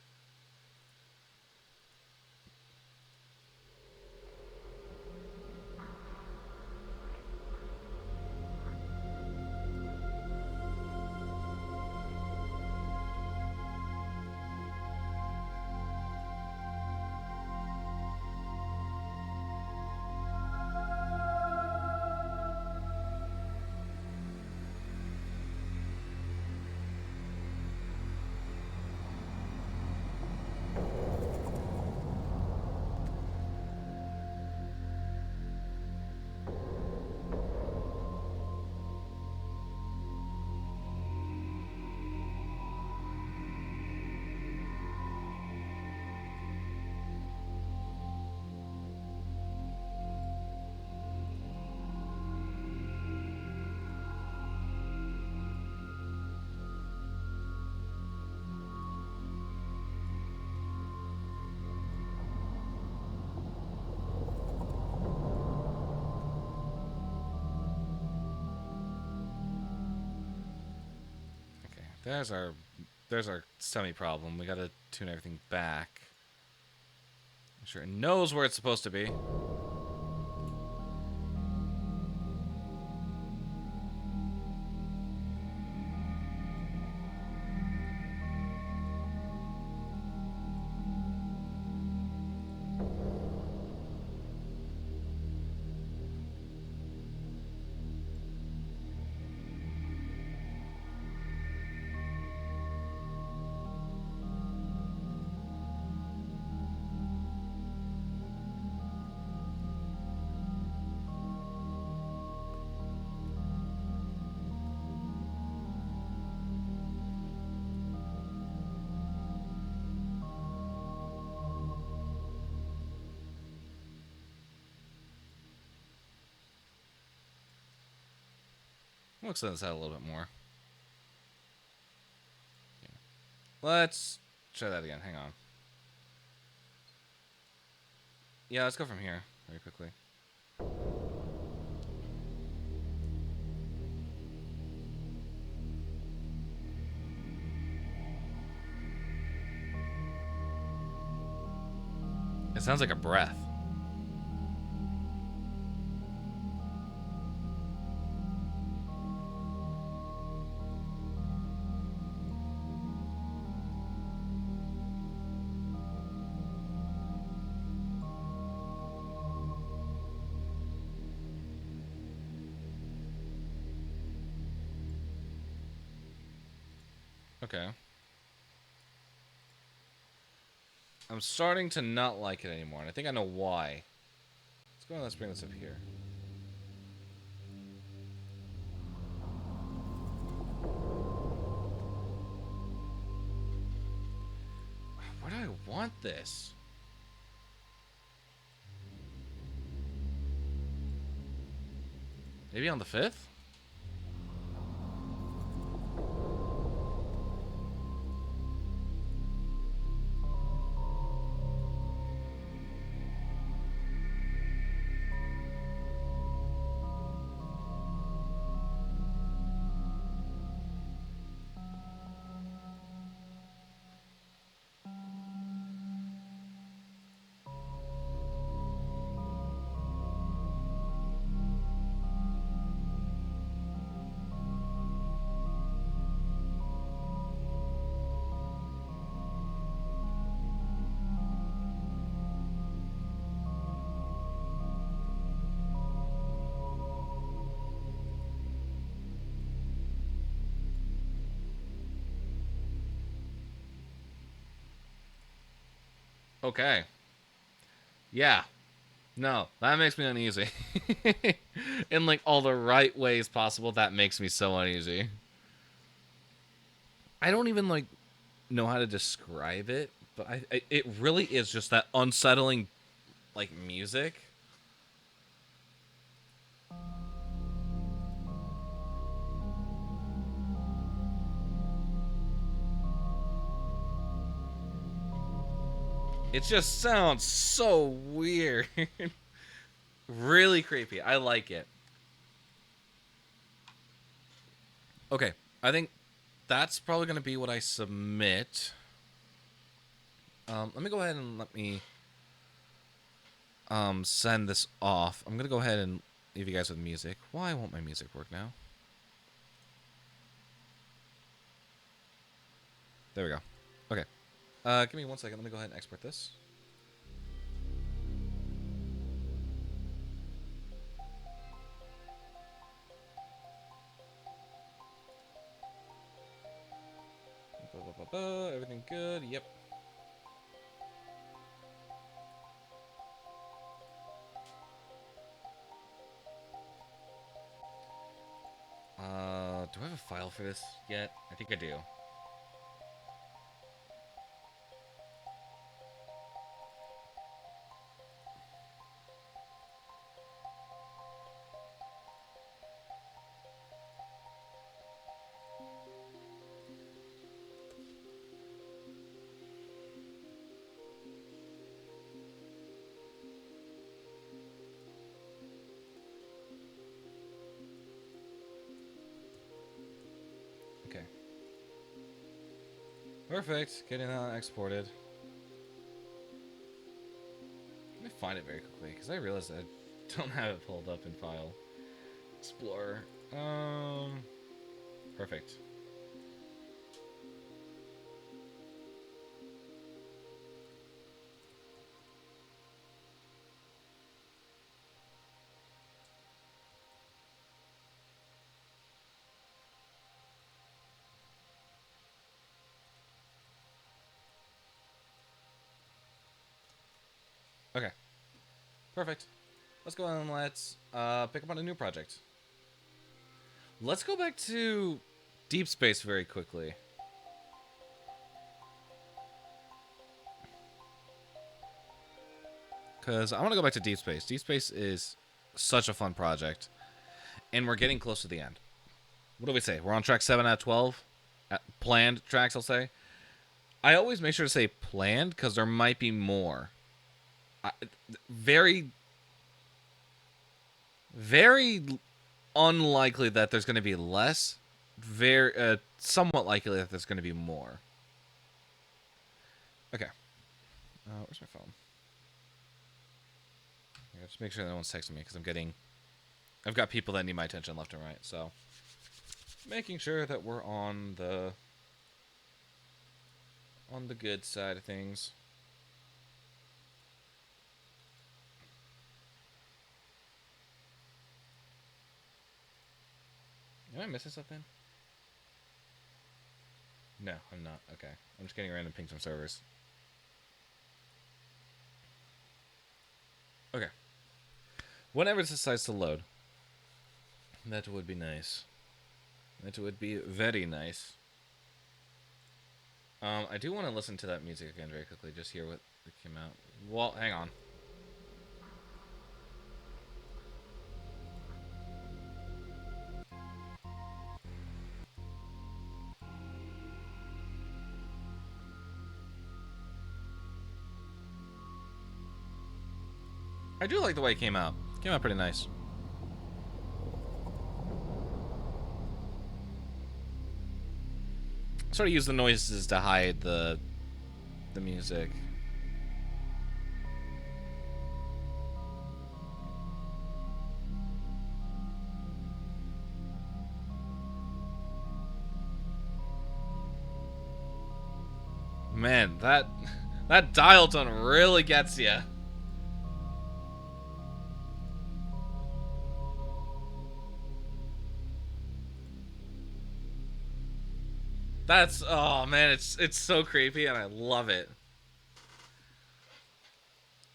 There's our semi problem. We gotta tune everything back. I'm sure it knows where it's supposed to be. We'll extend this out a little bit more. Yeah. Let's try that again. Hang on. Yeah, let's go from here very quickly. It sounds like a breath. Okay. I'm starting to not like it anymore, and I think I know why. Let's go and let's bring this up here. Where do I want this? Maybe on the 5th? Okay. Yeah. No, that makes me uneasy. In like all the right ways possible, that makes me so uneasy. I don't even like know how to describe it, but it really is just that unsettling like music. It just sounds so weird. Really creepy. I like it. Okay, I think that's probably going to be what I submit. Let me go ahead and let me send this off. I'm going to go ahead and leave you guys with music. Why won't my music work now? There we go. Okay. Give me 1 second. Let me go ahead and export this. Everything good? Yep. Do I have a file for this yet? I think I do. Okay. Perfect. Getting that exported. Let me find it very quickly, because I realized I don't have it pulled up in File Explorer. Perfect. Okay. Perfect. Let's go and let's pick up on a new project. Let's go back to Deep Space very quickly. Because I want to go back to Deep Space. Deep Space is such a fun project. And we're getting close to the end. What do we say? We're on track 7 out of 12? Planned tracks, I'll say. I always make sure to say planned because there might be more. Very, very unlikely that there's going to be less. Very, somewhat likely that there's going to be more. Okay. Where's my phone? Yeah, just make sure that no one's texting me because I've got people that need my attention left and right. So, making sure that we're on the good side of things. Am I missing something? No, I'm not. Okay. I'm just getting random pings from servers. Okay. Whenever this decides to load, that would be nice. That would be very nice. I do want to listen to that music again very quickly, just hear what came out. Well, hang on. I do like the way it came out. It came out pretty nice. Sort of use the noises to hide the music. Man, that dial tone really gets you. That's, oh man, it's so creepy and I love it.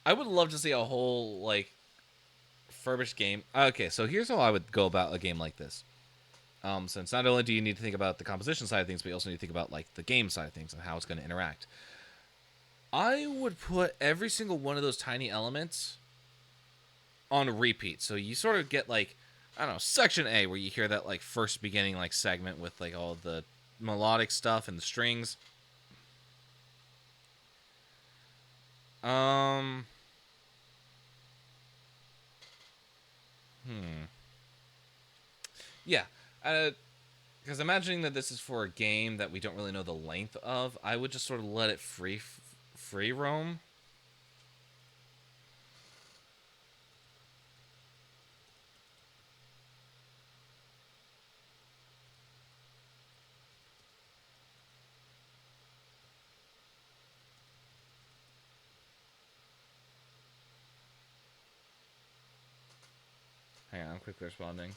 I would love to see a whole like furbished game. Okay, so here's how I would go about a game like this. Since not only do you need to think about the composition side of things, but you also need to think about like the game side of things and how it's going to interact. I would put every single one of those tiny elements on repeat. So you sort of get like, I don't know, section A where you hear that like first beginning like segment with like all the melodic stuff and the strings. Um Yeah. Because imagining that this is for a game that we don't really know the length of, I would just sort of let it free roam. Hang on, I'm quickly responding.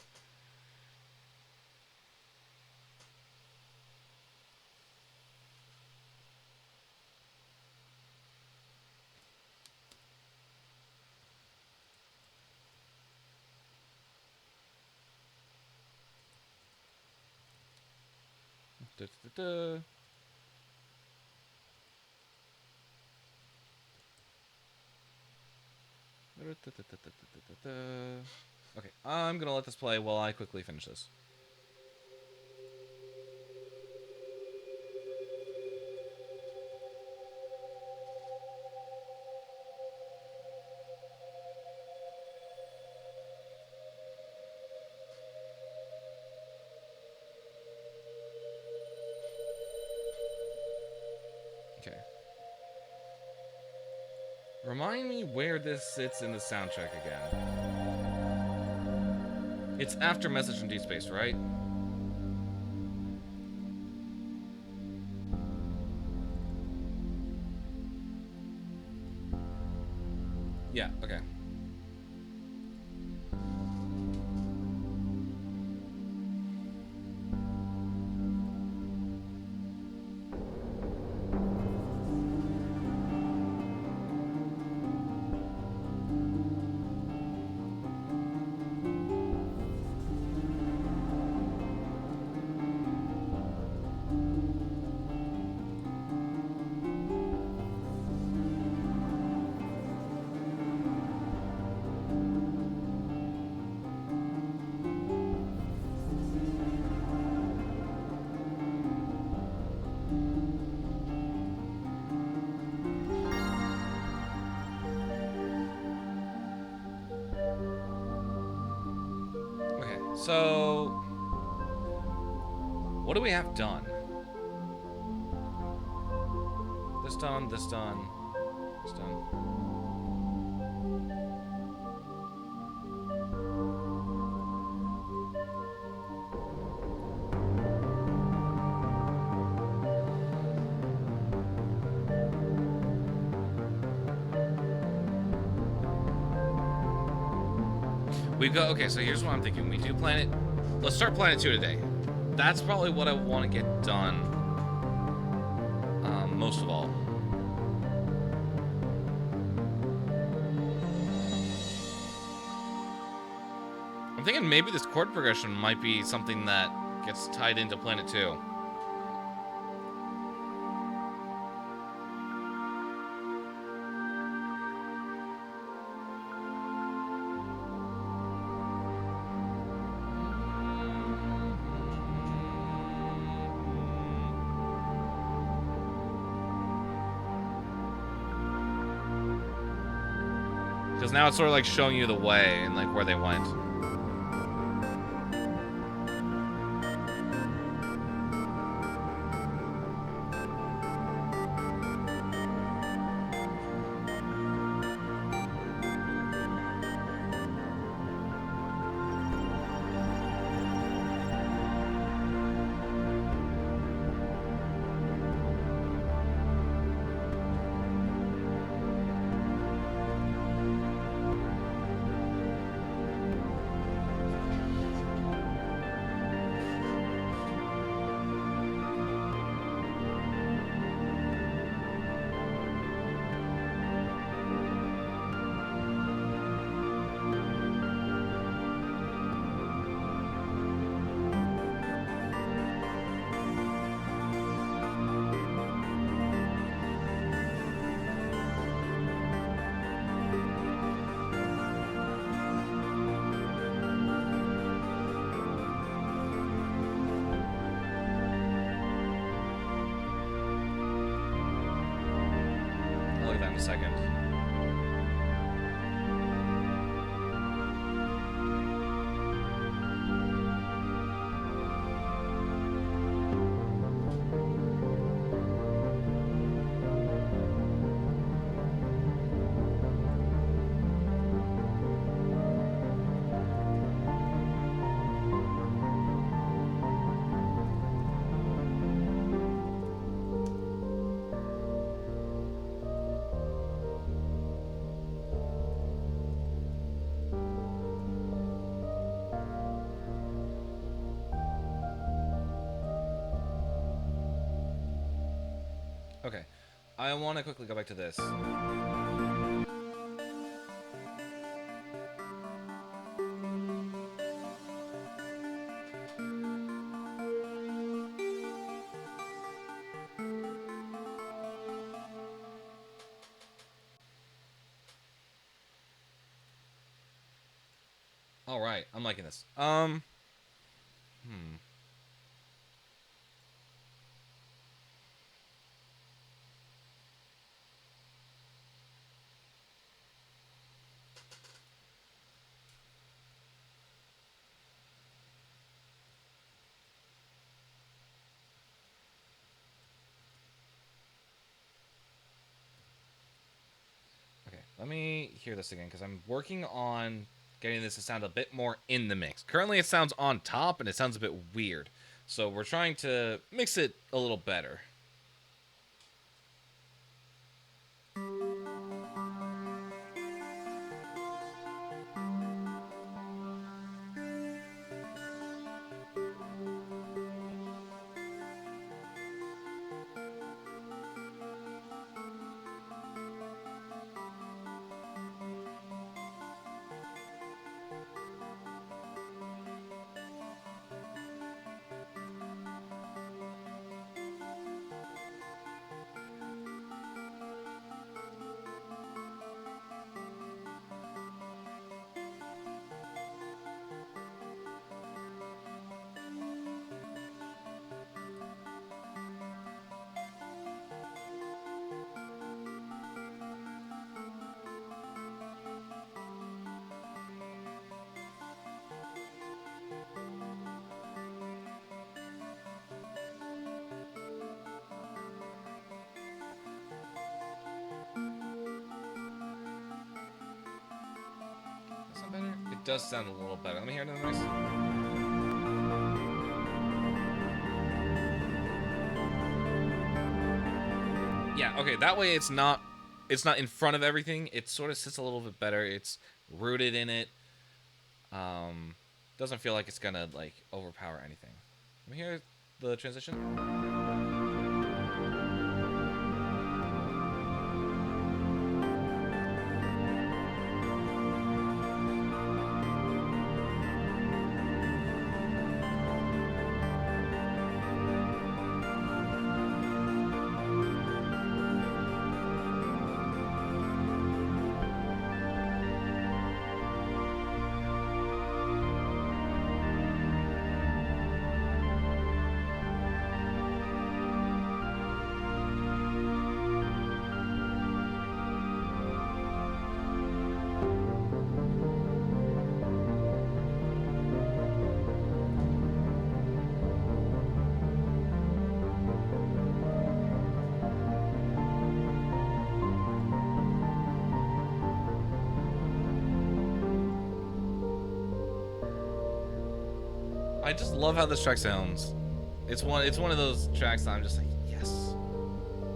Da, da, da. Okay, I'm gonna let this play while I quickly finish this. Remind me where this sits in the soundtrack again. It's after Message from Deep Space, right? Yeah, okay. Okay, so what do we have done? This done, this done, this done. We go, okay, so here's what I'm thinking. We do Planet, let's start Planet 2 today. That's probably what I want to get done, most of all. I'm thinking maybe this chord progression might be something that gets tied into Planet 2. Because now it's sort of like showing you the way and like where they went. I'll look at that in a second. Okay, I want to quickly go back to this. All right, I'm liking this. Okay, Let me hear this again, because I'm working on getting this to sound a bit more in the mix. Currently, it sounds on top, and it sounds a bit weird. So we're trying to mix it a little better. Does that sound better? It does sound a little better. Let me hear another noise. Yeah, okay, that way it's not in front of everything. It sort of sits a little bit better. It's rooted in it. Doesn't feel like it's gonna like overpower anything. Let me hear the transition. I just love how this track sounds. It's one of those tracks that I'm just like, yes.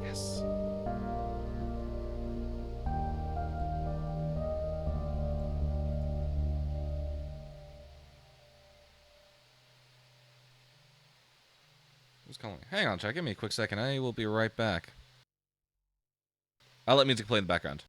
Yes. Who's calling? Hang on, chat. Give me a quick second. I will be right back. I'll let music play in the background.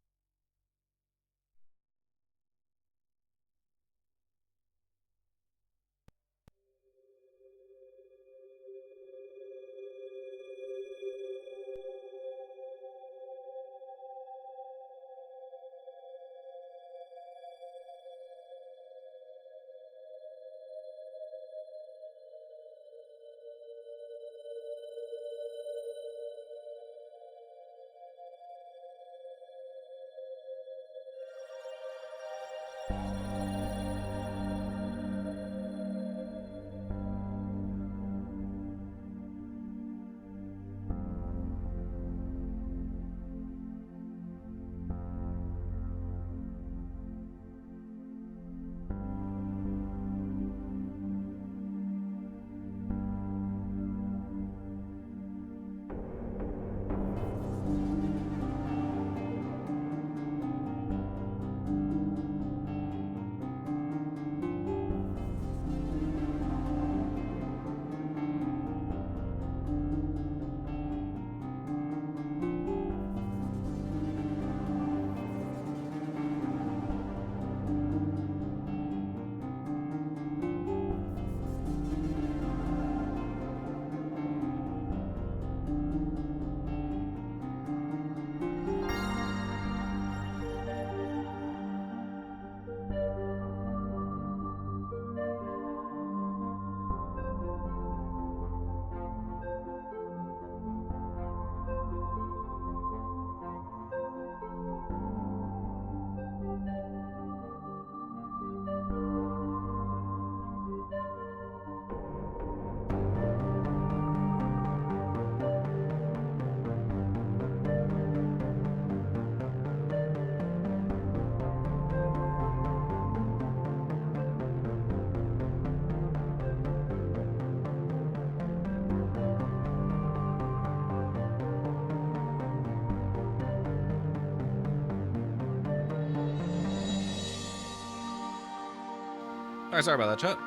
Alright, sorry about that, chat.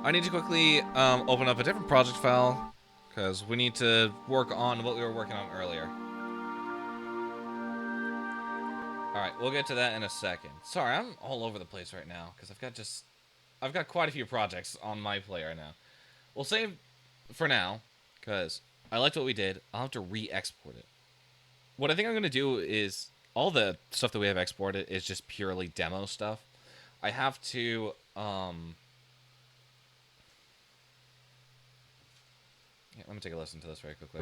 I need to quickly open up a different project file, because we need to work on what we were working on earlier. Alright, we'll get to that in a second. Sorry, I'm all over the place right now, because I've got quite a few projects on my plate right now. We'll save for now, because I liked what we did. I'll have to re-export it. What I think I'm going to do is, all the stuff that we have exported is just purely demo stuff. I have to, yeah, let me take a listen to this very quickly.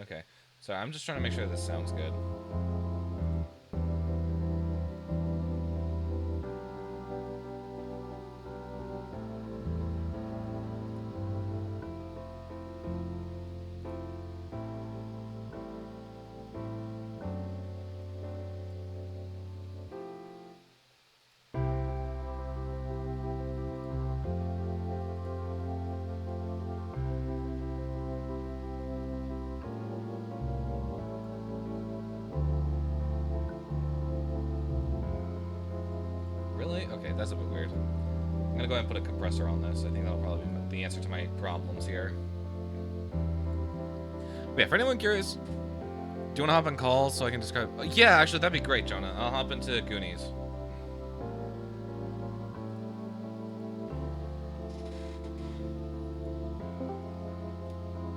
Okay, so I'm just trying to make sure this sounds good. Really? Okay, that's a bit weird. I'm gonna go ahead and put a compressor on this. I think that'll probably be the answer to my problems here. But yeah, for anyone curious, do you want to hop on calls so I can describe? Yeah, actually, that'd be great, Jonah. I'll hop into Goonies.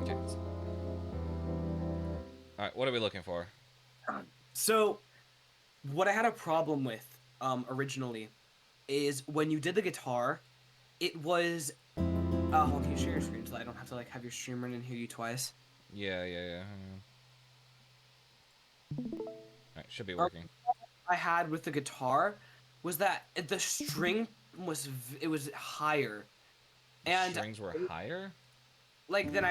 Okay. All right, what are we looking for? So, what I had a problem with originally is when you did the guitar, it was. Hold on, can you share your screen so that I don't have to like have your stream run and hear you twice? Yeah. All right, should be working. I had with the guitar was that the string was higher, and Strings were higher. like then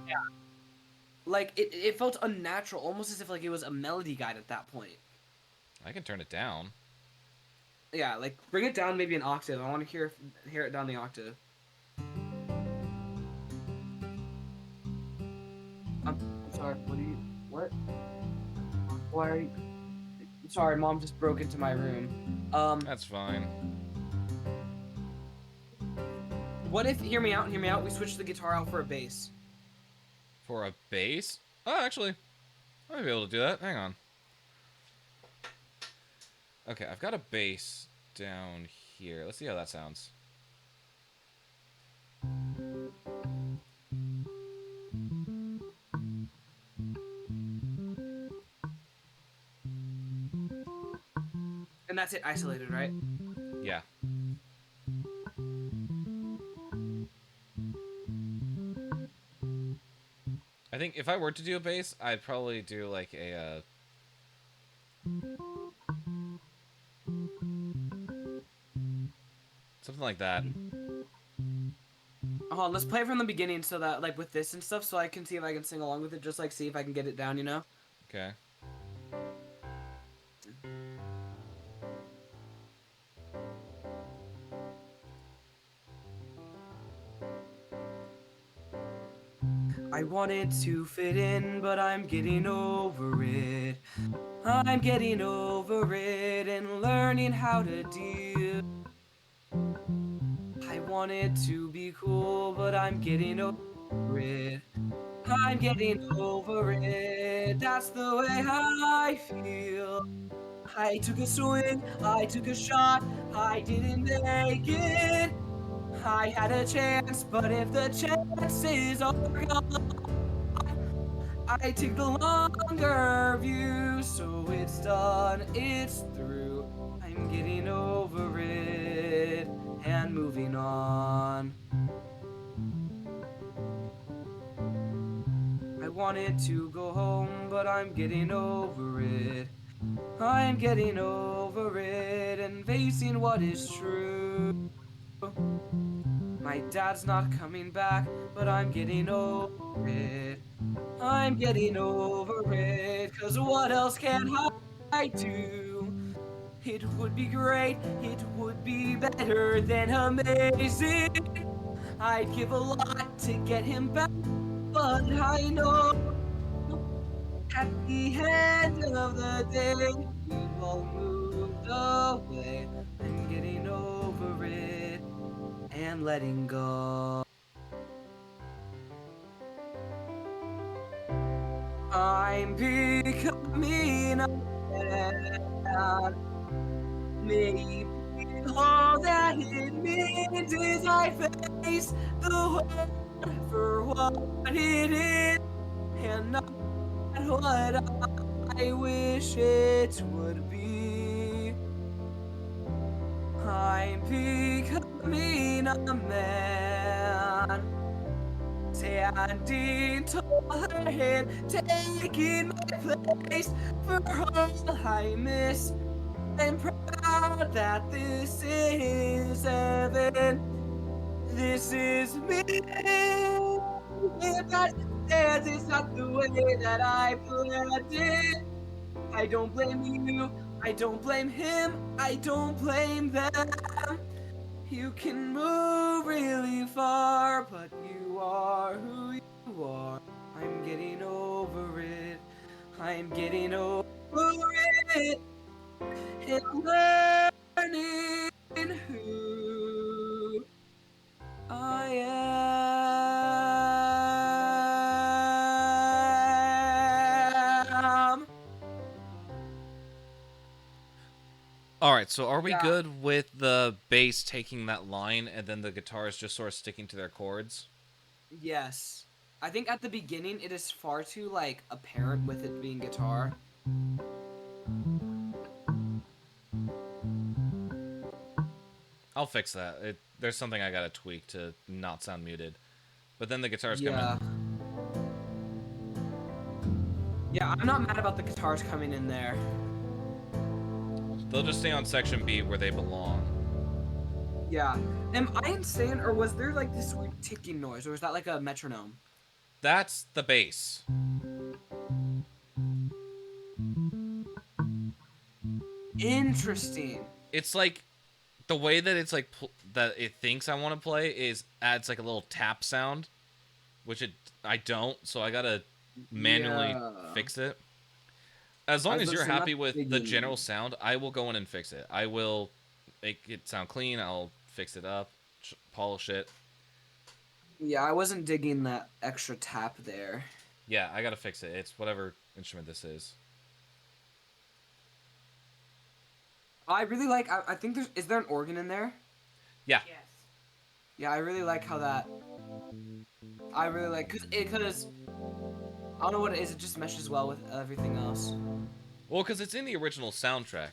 yeah, like it felt unnatural, almost as if like it was a melody guide at that point. I can turn it down. Yeah, like bring it down maybe an octave. I want to hear it down the octave. I'm sorry. What? Why are you? Sorry, Mom just broke into my room. That's fine. What if? Hear me out. We switch the guitar out for a bass. For a bass? Oh, actually, I might be able to do that. Hang on. Okay, I've got a bass down here. Let's see how that sounds. And that's it, isolated, right? Yeah. I think if I were to do a bass, I'd probably do like a something like that. Hold on, let's play it from the beginning so that like with this and stuff, so I can see if I can sing along with it. Just like see if I can get it down, you know? Okay. I wanted to fit in, but I'm getting over it. I'm getting over it and learning how to deal. I wanted to be cool, but I'm getting over it. I'm getting over it. That's the way I feel. I took a swing, I took a shot, I didn't make it. I had a chance, but if the chances are gone, I take the longer view, so it's done, it's through. I'm getting over it and moving on. I wanted to go home, but I'm getting over it. I'm getting over it and facing what is true. My dad's not coming back, but I'm getting over it. I'm getting over it, 'cause what else can I I do. It would be great, it would be better than amazing. I'd give a lot to get him back, but I know at the end of the day, we've all moved away. I'm getting over it and letting go. I'm becoming a man. Maybe all that it means is I face the world for what it is and not what I wish it would be. I'm becoming a man, standing tall and taking my place for all I miss. I'm proud that this is heaven. This is me. If I stand, it's not the way that I planned it. I don't blame you. I don't blame him. I don't blame them. You can move really far, but you are who you are. I'm getting over it. I'm getting over it. And learning who I am. All right, so are we Yeah. good with the bass taking that line and then the guitars just sort of sticking to their chords? Yes. I think at the beginning it is far too like apparent with it being guitar. I'll fix that. There's something I gotta tweak to not sound muted. But then the guitars come Yeah. in. Yeah, I'm not mad about the guitars coming in there. They'll just stay on section B where they belong. Yeah. Am I insane, or was there like this weird ticking noise, or was that like a metronome? That's the bass. Interesting. It's like the way that it's like that it thinks I want to play is adds like a little tap sound, which I don't, so I gotta manually Yeah. fix it. As long I was as about you're to say, not happy with the digging. general sound, I will go in and fix it. I will make it sound clean. I'll fix it up, polish it. Yeah, I wasn't digging that extra tap there. Yeah, I gotta fix it. It's whatever instrument this is. I really like. I think is there an organ in there? Yeah. Yes. Yeah, I really like how that. I really like because I don't know what it is. It just meshes well with everything else. Well, because it's in the original soundtrack.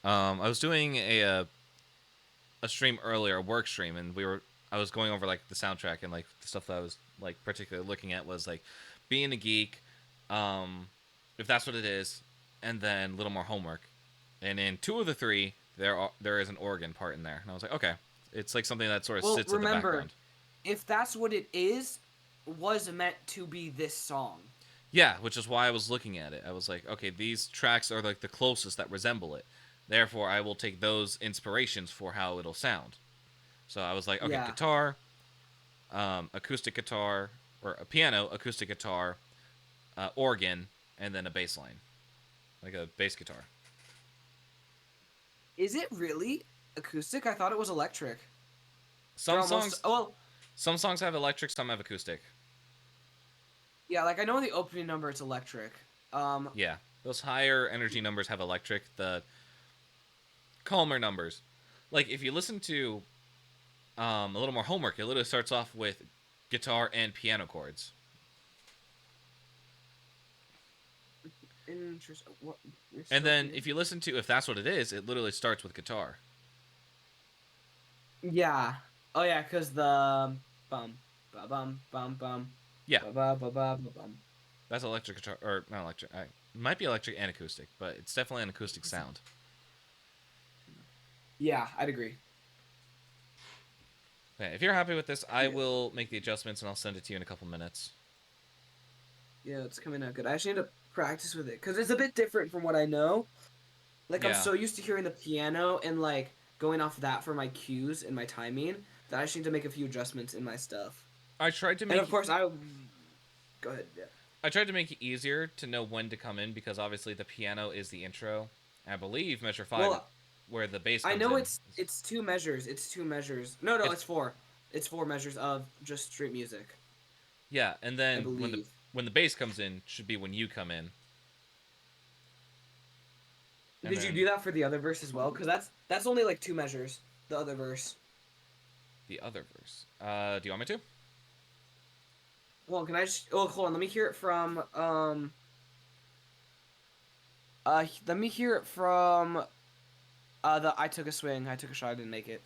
I was doing a stream earlier, a work stream, and I was going over like the soundtrack and like the stuff that I was like particularly looking at was like being a geek, if that's what it is, and then little more homework. And in 2 of the 3, there is an organ part in there, and I was like, okay, it's like something that sort of Well, sits in the remember, background. if that's what it is, was meant to be this song. Yeah, which is why I was looking at it. I was like, okay, these tracks are like the closest that resemble it. Therefore, I will take those inspirations for how it'll sound. So I was like, okay, Yeah. guitar, acoustic guitar, or a piano, acoustic guitar, organ, and then a bass line, like a bass guitar. Is it really acoustic? I thought it was electric. Some They're almost- songs, Oh, well, some songs have electric, some have acoustic. yeah, like I know in the opening number it's electric. Yeah, those higher energy numbers have electric. The calmer numbers, like if you listen to a little more homework, it literally starts off with guitar and piano chords. Interesting. What? And then if you listen to if that's what it is, it literally starts with guitar. Yeah. Oh yeah, cause the bum ba bum bum bum. Yeah. Ba ba ba ba ba bum. That's electric guitar, or not electric. It might be electric and acoustic, but it's definitely an acoustic sound. Yeah, I'd agree. Okay, if you're happy with this, I Yeah. will make the adjustments and I'll send it to you in a couple minutes. Yeah, it's coming out good. I actually need to practice with it because it's a bit different from what I know. Like I'm Yeah. so used to hearing the piano and like going off that for my cues and my timing that I just need to make a few adjustments in my stuff. I tried to And make of course, I go ahead. Yeah. I tried to make it easier to know when to come in because obviously the piano is the intro. I believe measure 5 Well, where the bass I comes know in. it's two measures. It's two measures. No, no, It's- it's four. It's four measures of just straight music. Yeah, and I then believe. when the bass comes in should be when you come in. And Did you then do that for the other verse as well? Because that's only like two measures. The other verse. the other verse. Do you want me to? Well, can I just? Oh, hold on. Let me hear it from. Let me hear it from. The I took a swing. I took a shot. I didn't make it.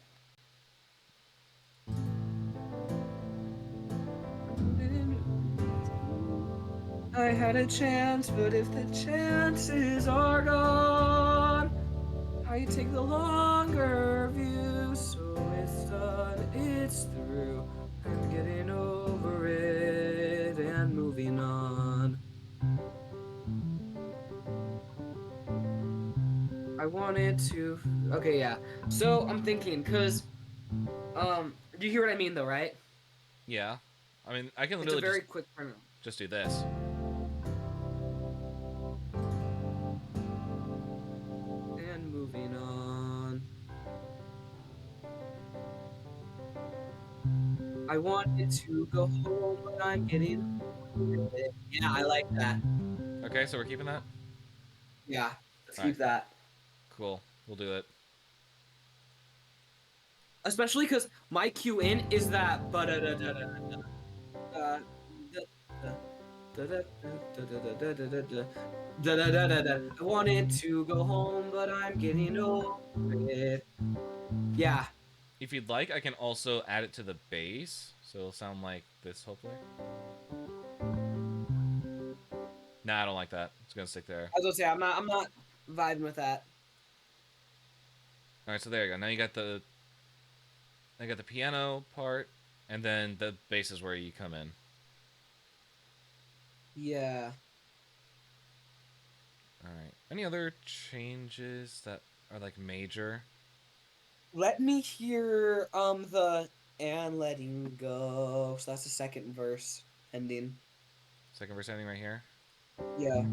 I had a chance, but if the chances are gone, I take the longer view. So it's done, it's through. I'm getting over it and moving on. I wanted to. Okay, yeah. So I'm thinking, do you hear what I mean though, right? Yeah. I mean, I can It's a literally very quick pronoun. just do this. And moving on. I wanted to go home, but I'm getting over it. Yeah, I like that. Okay, so we're keeping that? Yeah, let's Alright. keep that. Cool. We'll do it. Especially because my cue in is that but da da da da da. I wanted to go home, but I'm getting over it. Yeah. If you'd like, I can also add it to the bass, so it'll sound like this, hopefully. Nah, I don't like that. It's gonna stick there. I was gonna say I'm not vibing with that. Alright, so there you go. Now you got the piano part, and then the bass is where you come in. Yeah. Alright. Any other changes that are like major? Let me hear the and letting go. So that's the second verse ending. Second verse ending right here. Yeah.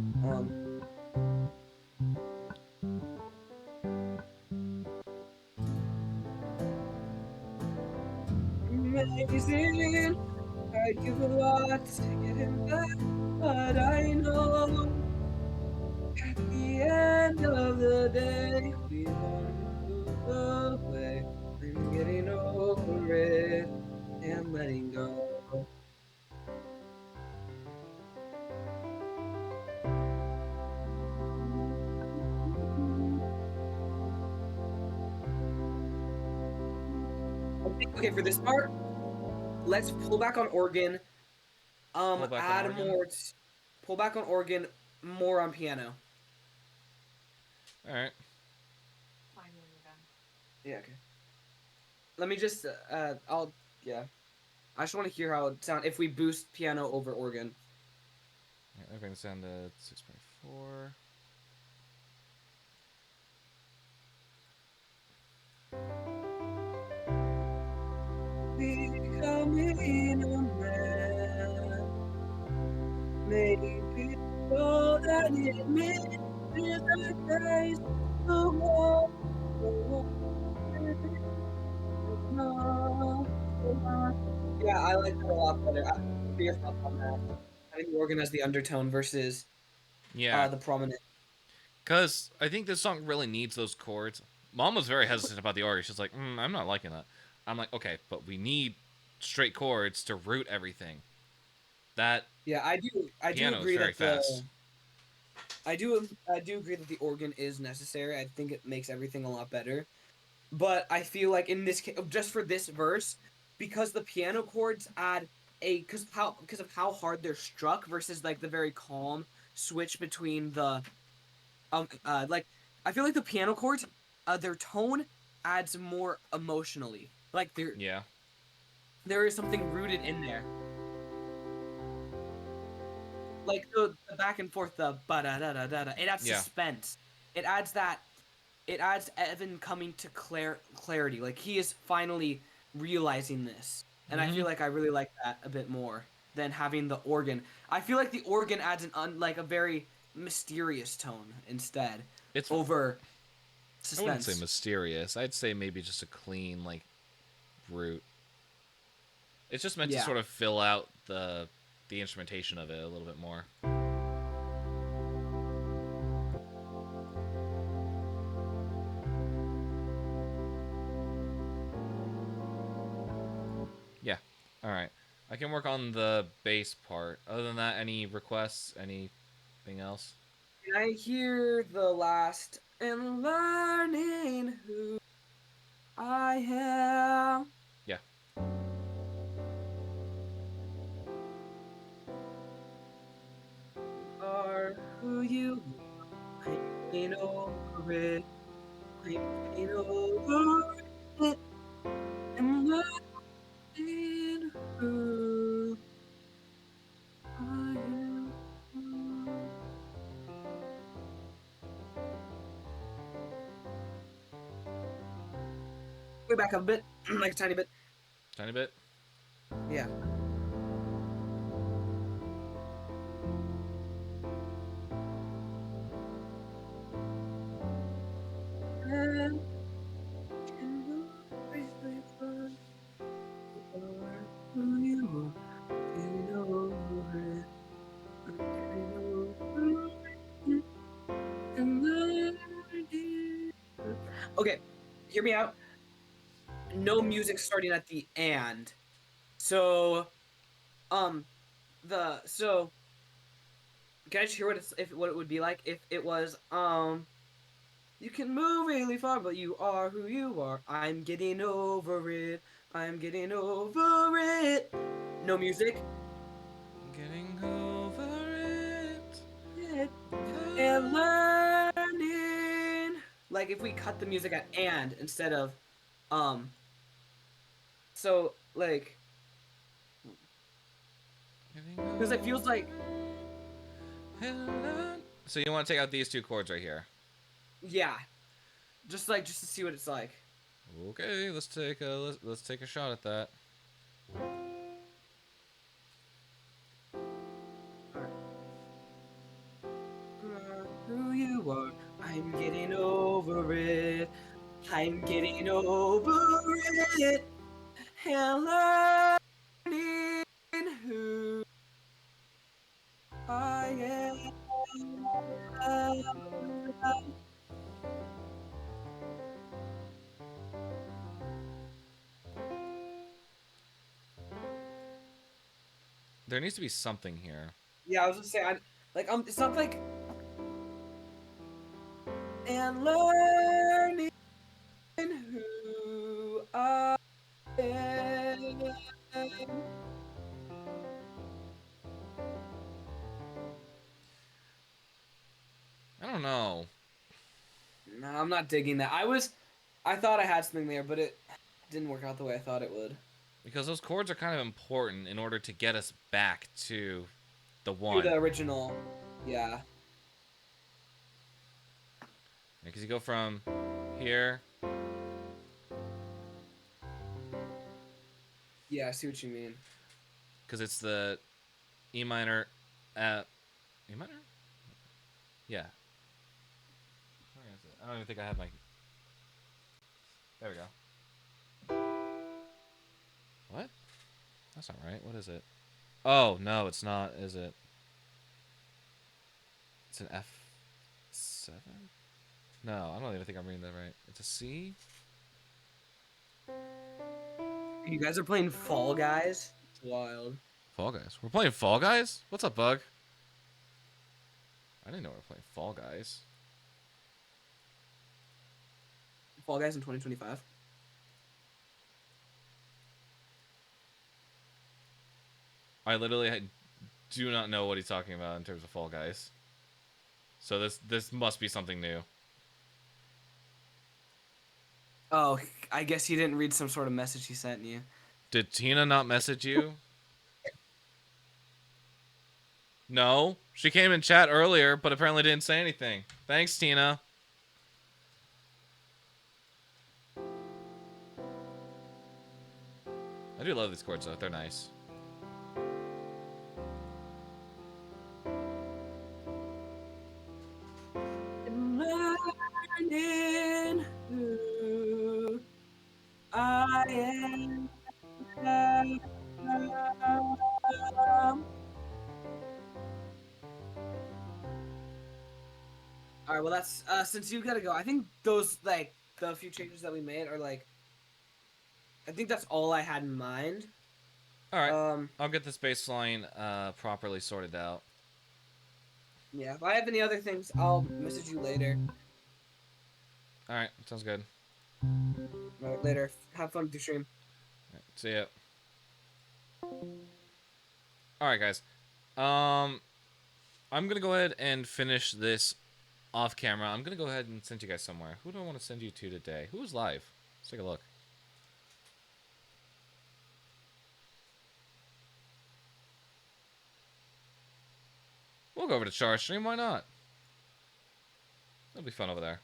Amazing. I'd give a lot to get him back, but I know at the end of the day we won't move away. I'm getting over it and letting go. Okay, for this part, let's pull back on organ. Pull back on Add organ? more. Pull back on organ, more on piano. Alright. Fine when you're done. Yeah. Okay. Let me just. Yeah. I just want to hear how it sounds if we boost piano over organ. I bring this down to 6.4. Becoming a man. Maybe all that it means is a place the world. Yeah, I like that a lot better. What are your thoughts on that? I think the organ has the undertone versus Yeah, the prominent. because I think this song really needs those chords. Mom was very hesitant about the organ. She's like, I'm not liking that. I'm like, okay, but we need straight chords to root everything. That Yeah, I do piano agree is very that the fast. I do agree that the organ is necessary. I think it makes everything a lot better. But I feel like in this case, just for this verse, because the piano chords add because of how hard they're struck versus like the very calm switch between the like I feel like the piano chords their tone adds more emotionally. Like Yeah. there is something rooted in there. like the back and forth, the ba da da da da da. It adds Yeah. suspense. It adds that. It adds Evan coming to clarity. Like he is finally realizing this, and I feel like I really like that a bit more than having the organ. I feel like the organ adds like a very mysterious tone instead It's over I wouldn't say suspense. mysterious. I'd say maybe just a clean like root. It's just meant to Yeah. sort of fill out the instrumentation of it a little bit more. Yeah. All right. I can work on the bass part. Other than that, any requests? Anything else? Can I hear the last and learning who I am? Yeah. Are who you are. I'm getting over it. I'm getting over it. And learning who I am. Way back up a bit, like a tiny bit. Tiny bit. Yeah. And can you briefly find are who you are? Getting over it. I'm getting over it. And learning. Okay, hear me out. No music starting at the and. So, um, can I just hear what it would be like if it was you can move really far, but you are who you are. I'm getting over it. I'm getting over it. No music. Getting over it. Yeah. And learning. Like if we cut the music at and instead of um. So like, because it feels like So you want to take out these two chords right here? yeah, just to see what it's like. Okay, let's take a shot at that. Who you are, I'm getting over it. I'm getting over it. And learning who I am. There needs to be something here. Yeah, I was just saying, it's not like and learning who I am. I don't know. No, I'm not digging that. I thought I had something there, but it didn't work out the way I thought it would. Because those chords are kind of important in order to get us back to the To one. the original, yeah. Because you go from here. Yeah, I see what you mean. Because it's the E minor. E minor? Yeah. Where is it? I don't even think I have my. There we go. What? That's not right. What is it? Oh, no, it's not, is it? It's an F7? No, I don't even think I'm reading that right. It's a C? You guys are playing Fall Guys? It's wild. Fall Guys. We're playing Fall Guys? What's up, Bug? I didn't know we were playing Fall Guys. Fall Guys in 2025. I literally do not know what he's talking about in terms of Fall Guys. So this must be something new. Oh, I guess you didn't read some sort of message he sent you. Did Tina not message you? No, she came in chat earlier, but apparently didn't say anything. Thanks, Tina. I do love these chords, though. They're nice. Learning who I am. All right, well that's since you gotta go. I think those like the few changes that we made are like. I think that's all I had in mind. All right, I'll get this baseline properly sorted out. Yeah, if I have any other things, I'll message you later. All right, sounds good. All right, later. Have fun with your stream. All right, see ya. All right, guys. I'm gonna go ahead and finish this off camera. I'm gonna go ahead and send you guys somewhere. Who do I want to send you to today? Who's live? Let's take a look. We'll go over to Char Stream. Why not? That'll be fun over there.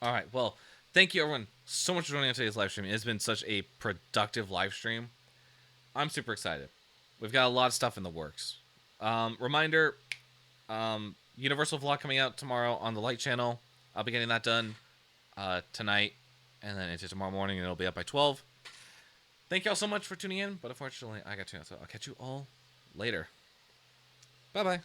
All right. Well, thank you everyone so much for joining on today's live stream. It's been such a productive live stream. I'm super excited. We've got a lot of stuff in the works. Reminder, Universal Vlog coming out tomorrow on the Light channel. I'll be getting that done tonight and then into tomorrow morning, and it'll be up by 12. Thank y'all so much for tuning in, but unfortunately, I got to, so I'll catch you all later. Bye-bye.